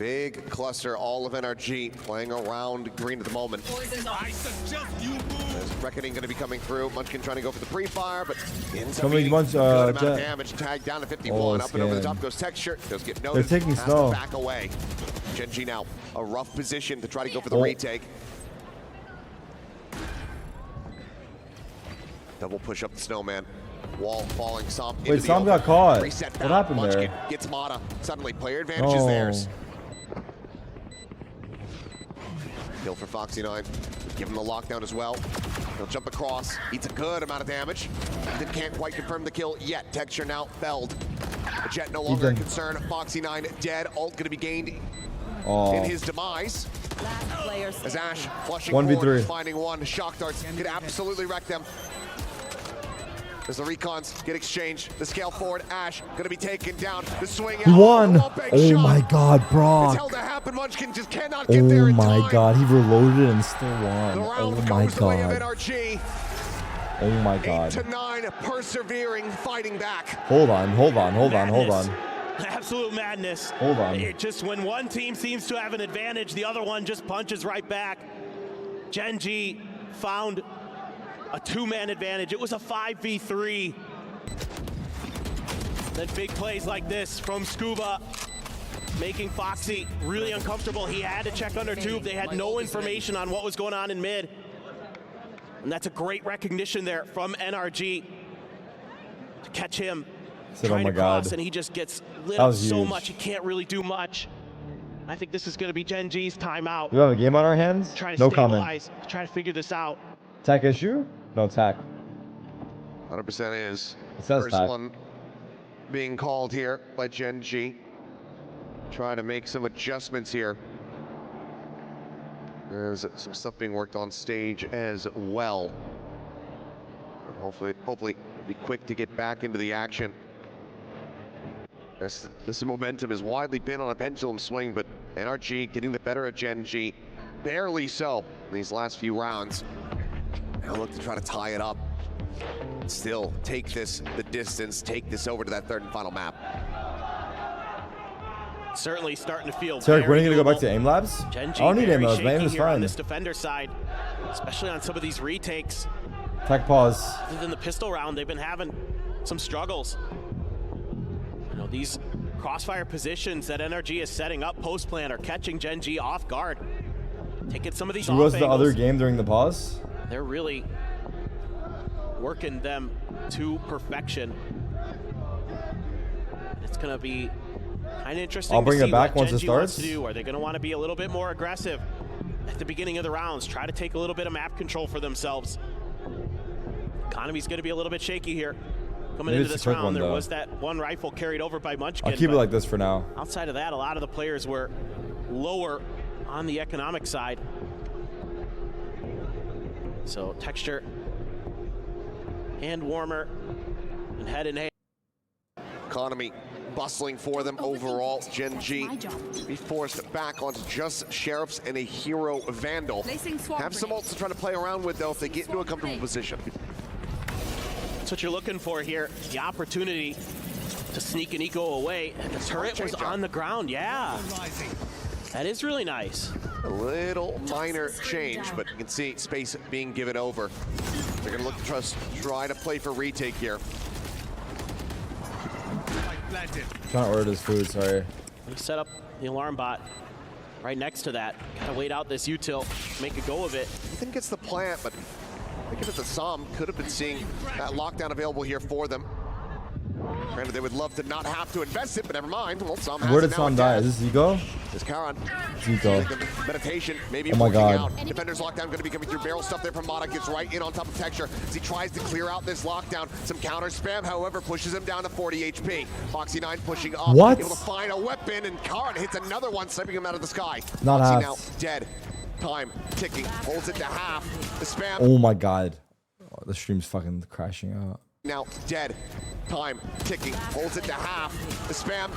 Big cluster, all of NRG playing around green at the moment. Poison's off. There's Reckoning going to be coming through. Munchkin trying to go for the pre-fire, but ends up Coming being once, good amount of Jet. damage. Tagged down to 51. Up and over the scan. top goes Texture. Does get noticed. They're taking has to snow. back away. Genji now a rough position to try to go for the Oh. retake. Double push up the snowman. Wall falling. Som Wait, Som got caught. Reset What down. happened Munchkin there? gets Mata. Suddenly player advantage is Oh. theirs. Kill for Foxy9. Give him the lockdown as well. He'll jump across. Eats a good amount of damage. Can't quite confirm the kill yet. Texture now felled. The Jet no longer a concern. Foxy9 dead. Ult going to be gained in his demise. Last player As standing. Ash flushing 1v3. forward, finding one. Shock darts could absolutely wreck them. As the recons get exchanged, the scale forward, Ash gonna be taken down. The swing out. He won. Oh, big Oh shot. my God, It's Brock. held to happen. Munchkin just cannot get there Oh in my time. God, he reloaded and still The won. round Oh my goes the way of God. NRG. Oh my 8 God. to 9, persevering, fighting back. Hold on, hold on, hold on, hold Madness. on. Absolute madness. Hold on. It just when one team seems to have an advantage, the other one just punches right back. Genji found a two-man advantage. It was a 5v3. Then big plays like this from Scuba, making Foxy really uncomfortable. He had to check under tube. They had no information on what was going on in mid. And that's a great recognition there from NRG to catch him Said, trying oh my to cross, God. and he just gets lit That up was so huge. much he can't really do much. I think this is going to be Genji's timeout. Do we have a game on our hands? Trying to No comment. stabilize, trying to figure this out. Tack issue? No tack. 100% is. It says First tack. one being called here by Genji. Trying to make some adjustments here. There's some stuff being worked on stage as well. Hopefully be quick to get back into the action. This momentum has widely been on a pendulum swing, but NRG getting the better of Genji. Barely so in these last few rounds. Now look to try to tie it up. Still take this the distance, take this over to that third and final map. Certainly starting to feel Tarik, when are very you gonna go back doable. to aim labs? Genji I don't need aim very labs. My aim shaky is here on fine. this defender side, especially on some of these retakes. Tack pause. Other than the pistol round, they've been having some struggles. You know, these crossfire positions that NRG is setting up post plan are catching Genji off guard. Taking some of these She off was the angles. other game during the pause. They're really working them to perfection. It's gonna be kind of interesting. I'll bring to it see back what once it Genji wants starts. to do. Are they gonna want to be a little bit more aggressive at the beginning of the rounds? Try to take a little bit of map control for themselves. Economy's gonna be a little bit shaky here. Coming Maybe into it's this a quick round, one, there though. was that one rifle carried over by Munchkin. I'll keep it but like this for now. outside of that, a lot of the players were lower on the economic side. So Texture and Warmer and head in hand. Economy bustling for them overall. Genji my job. be forced back onto just Sheriffs and a Hero Vandal. Placing swamp Have some grenade. ults to try to play around with though if they get into a comfortable position. That's what you're looking for here. The opportunity to sneak an eco away. And the turret was on the ground. Yeah. That is really nice. A little minor change, but you can see space being given over. They're gonna look to try to play for retake here. Trying to order this food, sorry. We set up the alarm bot right next to that. Gotta wait out this util, make a go of it. Ethan gets the plant, but I think if it's a Som, could have been seeing that lockdown available here for them. Granted, they would love to not have to invest it, but never mind. Well, Som has Where it did now Som and die? dead. Is this Zico? There's Karan. Zico. Meditation, maybe Oh my working God. out. Defender's lockdown going to be coming through. Barrel stuff there from Mata, gets right in on top of Texture as he tries to clear out this lockdown. Some counter spam, however, pushes him down to 40 HP. Foxy9 pushing up, What? able to find a weapon, and Karan hits another one, sniping him out of the sky. Not Foxy half. now dead. Time ticking, holds it to half. The spam Oh my God. Oh, the stream's fucking crashing out. now dead. Time ticking, holds it to half. The spam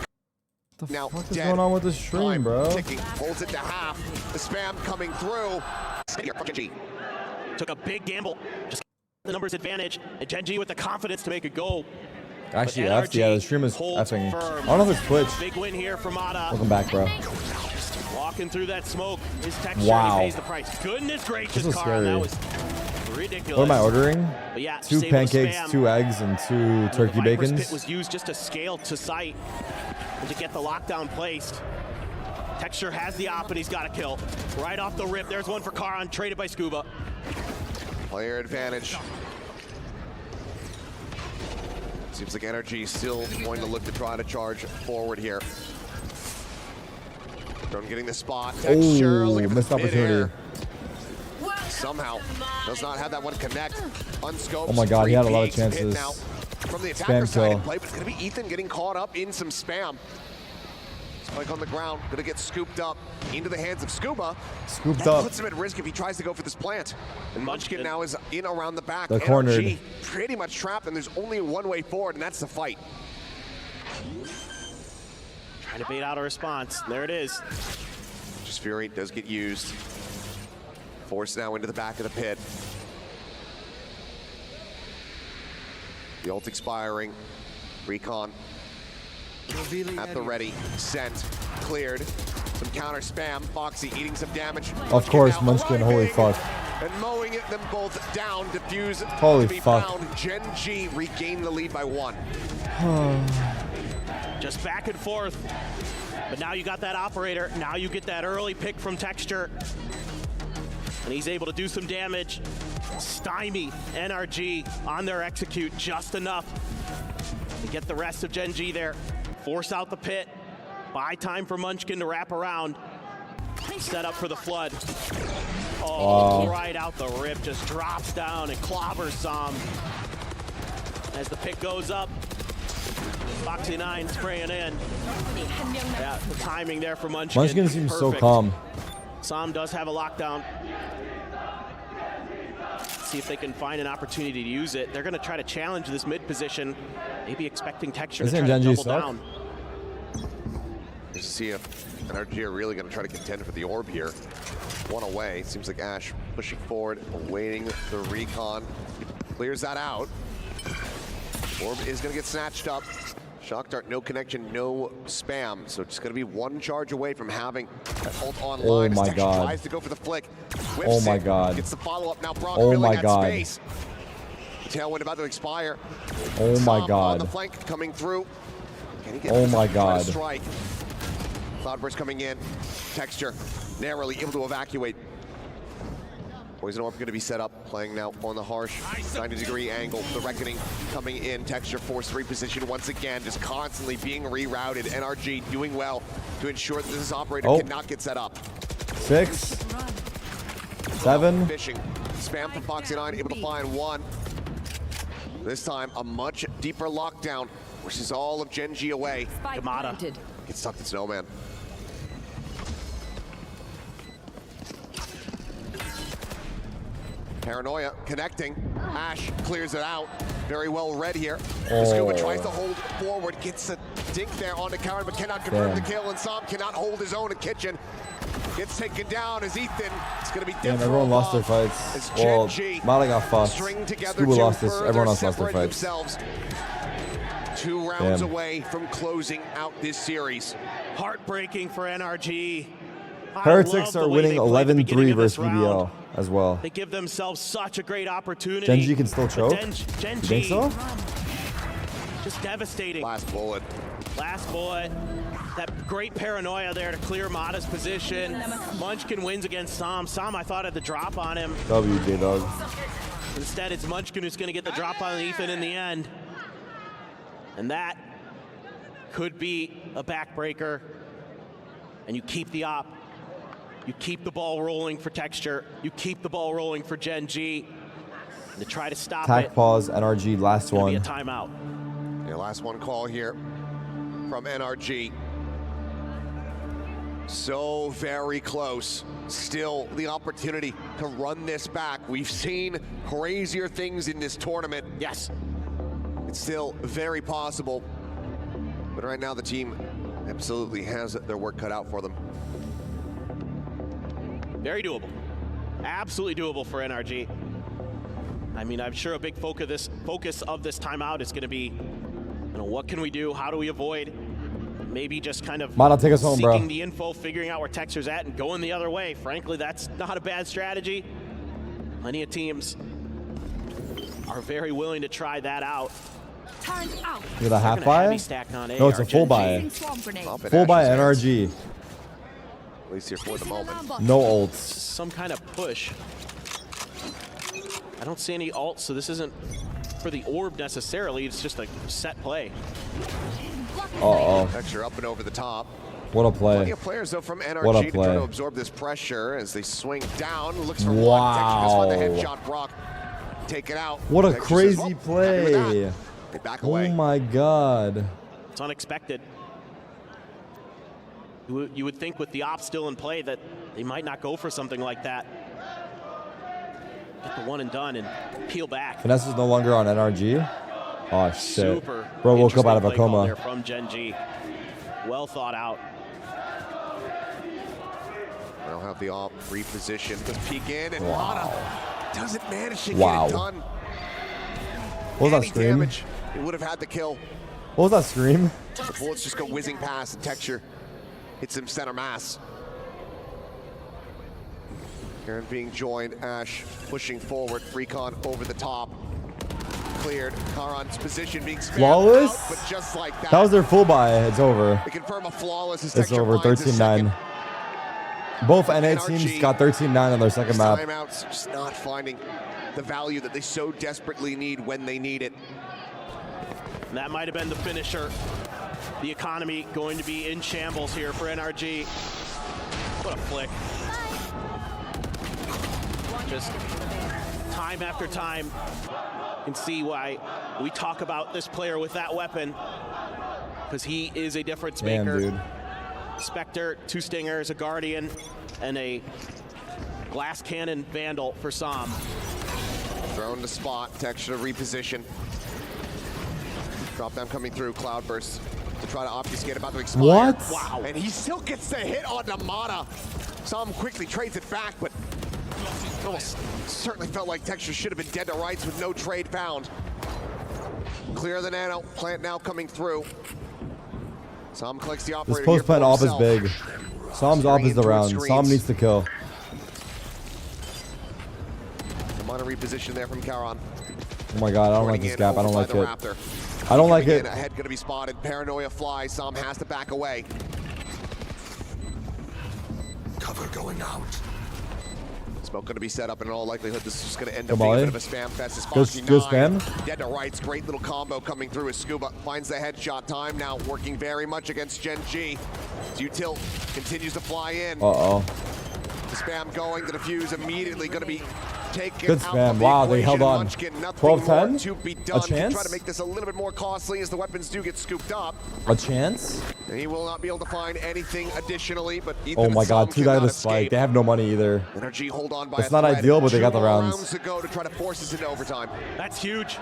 What the now fuck is dead. going on with this stream, Time bro? ticking, holds it to half. The spam coming through. Genji. Took a big gamble, just the numbers advantage, and Genji with the confidence to make a go. Actually, But F, yeah, the NRG stream is holds effing. firm. I don't know if it's Twitch. Big win here for Mata. Welcome back, bro. Walking through that smoke is Texture. Wow. He pays the price. Goodness gracious, This is Carl. That scary. was ridiculous. What am I ordering? But yeah, 2 just able to pancakes, spam. 2 eggs, and 2 turkey The Viper's bacons. pit was used just to scale to sight and to get the lockdown placed. Texture has the op and he's got a kill. Right off the rip, there's one for Karan, traded by Scuba. Player advantage. Seems like NRG still going to look to try to charge forward here. Drone getting the spot. Texture Oh, looking for missed the opportunity. mid-air. Somehow does not have that one connect. Unscoped. Oh my God, he had a lot of free peeks. Hit chances. now from the attacker Spam side in kill. play, but it's going to be Ethan getting caught up in some spam. Spike on the ground, going to get scooped up into the hands of Scuba. Scooped That up. puts him at risk if he tries to go for this plant. And Munchkin now is in around the back. They're NRG cornered. pretty much trapped, and there's only one way forward, and that's the fight. Trying to bait out a response. There it is. Just Fury does get used. Forced now into the back of the pit. The ult expiring. Recon at the ready. Sent. Cleared. Some counter spam. Foxy eating some damage. Of course, now Munchkin, holy arriving fuck. And mowing it, them both down. Diffuse Holy to be fuck. found. Gen G regained the lead by 1. Just back and forth. But now you got that operator. Now you get that early pick from Texture. And he's able to do some damage. Stymie NRG on their execute just enough to get the rest of Gen G there. Force out the pit. Buy time for Munchkin to wrap around. Set up for the flood. Oh, right out the rip. Just drops down and clobbers some. As the pick goes up. Foxy 9 spraying in. Yeah, the timing there for Munchkin. Munchkin seems so Perfect. calm. Sam does have a lockdown. See if they can find an opportunity to use it. They're going to try to challenge this mid position, maybe expecting Texture to Isn't try to Genji double suck? down. Just to see if NRG are really going to try to contend for the orb here. One away. Seems like Ash pushing forward, awaiting the recon. Clears that out. Orb is going to get snatched up. Shock Dart, no connection, no spam. So it's going to be 1 charge away from having that ult online. Oh my Texture God. tries to go for the flick. Whips Oh my it, God. Gets the follow-up. Now Brock Oh filling my that God. space. Tailwind about to expire. Oh my Tom God. on the flank coming through. Can he get Oh my try to God. strike? Cloudburst coming in. Texture narrowly able to evacuate. Poison Orb going to be set up, playing now on the harsh 90-degree angle. The Reckoning coming in. Texture force reposition once again, just constantly being rerouted. NRG doing well to ensure that this operator cannot get set up. 6, 7. Fishing. Spam from Foxy 9, able to find 1. This time, a much deeper lockdown, pushes all of Gen G away. Spike Yamada. planted. Gets stuck in Snowman. Paranoia connecting. Ash clears it out. Very well read here. Scuba tries to hold forward, gets a dink there onto Karen, but cannot confirm the kill. And Sam cannot hold his own in Kitchen. Gets taken down as Ethan. It's going to be Damn, different. everyone lost their fights. As Well, Gen G Mala got fucked. string together Scuba to lost this. further Everyone else lost their separate fights. themselves. 2 rounds Damn. away from closing out this series. Heartbreaking for NRG. I Heretics love are the way winning they played the 11-3 beginning of this versus BBL round. as well. They give themselves such a great opportunity. Genji can still But choke? Gen You G, think so? just devastating. Last bullet. Last bullet. That great paranoia there to clear Mada's position. Munchkin wins against Sam. Sam, I thought, had the drop on him. WJ dog. Instead, it's Munchkin who's going to get the drop on Ethan in the end. And that could be a backbreaker. And you keep the op. You keep the ball rolling for Texture. You keep the ball rolling for Gen G. And to try to stop Attack it, pause, NRG, last it's gonna be a one. timeout. Yeah, last one call here from NRG. So very close. Still the opportunity to run this back. We've seen crazier things in this tournament. Yes. It's still very possible. But right now the team absolutely has their work cut out for them. Very doable. Absolutely doable for NRG. I mean, I'm sure a big focus of this timeout is going to be, what can we do? How do we avoid maybe just kind of Mata, take us home, bro. seeking the info, figuring out where Texture's at, and going the other way. Frankly, that's not a bad strategy. Plenty of teams are very willing to try that out. Time out. With a half Gonna buy? heavy stack on No, it's a AR, full Gen buy. G. Swamp grenade. Up in Full buy Ash's hands. NRG. At least here for the moment. No ults. Some kind of push. I don't see any ults, so this isn't for the orb necessarily. It's just a set play. Uh-oh. Texture up and over the top. What a Plenty play. of players, though, from What a NRG to try play. to absorb this pressure as they swing down. Looks for Wow. one. Texture does find the headshot. Brock take it out. What a Texture says, crazy well, happy with play. that. They back away. Oh my god. It's unexpected. You would think with the op still in play that they might not go for something like that. Get the one and done and peel back. Finesse is no longer on NRG. Oh shit. Super. Bro woke up out of a interesting play call there coma. from Gen G. Well thought out. They'll have the op reposition. Let's peek in, and Wow. Mana doesn't manage to Wow. get it done. What was that Any scream? damage, it would have had the kill. What was that scream? The bullets just go whizzing past, and Texture hits him center mass. Karen being joined, Ash pushing forward, Recon over the top. Cleared, Karan's position being spammed Flawless? out, but just like that. That was their full buy. It's over. They confirm a flawless as It's Texture over. finds his 13-9. second. Both NA teams NRG got 13-9 on their second map. Timeouts just not finding the value that they so desperately need when they need it. And that might have been the finisher. The economy going to be in shambles here for NRG. What a flick. Just time after time, you can see why we talk about this player with that weapon, because he is a difference Damn, maker. dude. Spectre, 2 stingers, a guardian, and a glass cannon vandal for Som. Thrown to spot, Texture to reposition. Drop down coming through, Cloudburst to try to obfuscate, about to expire. What? Wow, and he still gets the hit on Namada. Som quickly trades it back, but it almost certainly felt like Texture should have been dead to rights with no trade found. Clear the nano, plant now coming through. Som collects the operator. This post plant here off for is himself. big. Som's off is the Screen round. towards Som screens. needs to kill. Namada reposition there from Karan. Oh my god, I don't like Joining this in gap. I don't over like by the it. Raptor. I don't like Coming it. in, ahead gonna be spotted. Paranoia flies. Som has to back away. Cover going out. Smoke gonna be set up, and in all likelihood, this is just gonna end up Come being a on. bit of a spam fest. It's Good- Foxy good 9, spam. Dead to rights, great little combo coming through as Scuba finds the headshot time. Now working very much against Gen G. Util continues to fly in. Uh-oh. The spam going, the defuse immediately gonna be taken Good out spam. of the Wow, they equation. held on. Munchkin, nothing 12-10? more to be done. A chance? To try to make this a little bit more costly as the weapons do get scooped up. A chance? And he will not be able to find anything additionally, but Ethan Oh my and god, Som 2 died cannot to spike. escape. They have no money either. NRG hold on by It's a not thread. ideal, but they got the 2 more rounds. rounds to go to try to force us into overtime. That's huge.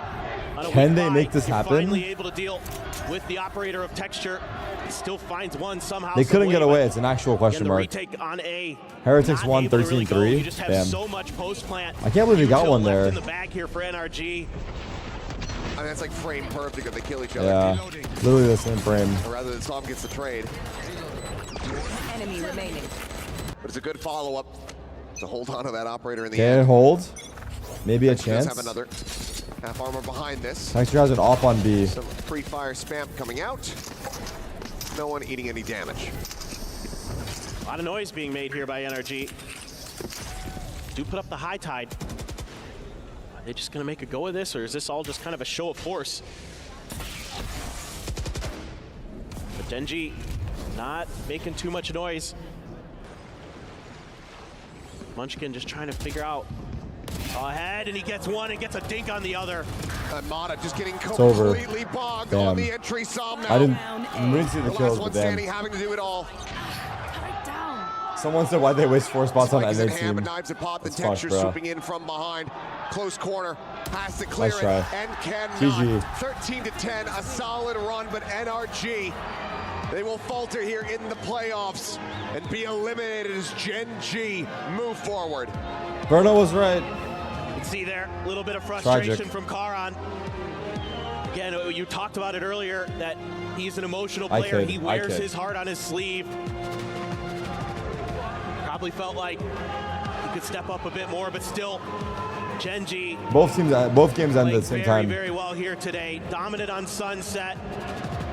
On a Can weak they buy, make this you're happen? Finally able to deal with the operator of Texture. He still finds one somehow. They couldn't some get way, away. but It's an actual again, question the mark. retake on A. Heretics Not won able to really go. 13-3. You just have Damn. so much post plant. I can't believe he got Util one left there. in the bag here for NRG. I mean, that's like frame perfect if they kill each other. Yeah. Literally the same frame. Or rather than Som gets the trade. Enemy remaining. But it's a good follow-up to hold on to that operator in the Can it end. hold? Maybe a Does chance. have another half armor behind this. Texture has an op on B. Some pre-fire spam coming out. No one eating any damage. A lot of noise being made here by NRG. Do put up the high tide. Are they just going to make a go of this, or is this all just kind of a show of force? But Genji not making too much noise. Munchkin just trying to figure out ahead, and he gets one and gets a dink on the other. And Mata just getting over. completely bogged Damn. on the entry. Som now. I didn't see the The kills, last one but damn. standing, having to do it all. Someone said why'd they waste 4 spots on Spike is NA in hand, but team. knives and pop. The That's fucked, Texture bro. swooping in from behind. Close corner. Has to clear Nice it try. and cannot. GG. 13-10, a solid run, but NRG, they will falter here in the playoffs and be eliminated as Gen G move forward. Bruno was right. You can see there a little bit of frustration Tragic. from Karan. Again, you talked about it earlier, that He's an emotional player. He wears kid. his heart on his sleeve. Probably felt like he could step up a bit more, but still, Genji. Both games ended at the same time. Very well here today. Dominant on Sunset.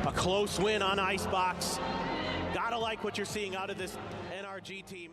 A close win on Icebox. Gotta like what you're seeing out of this NRG team.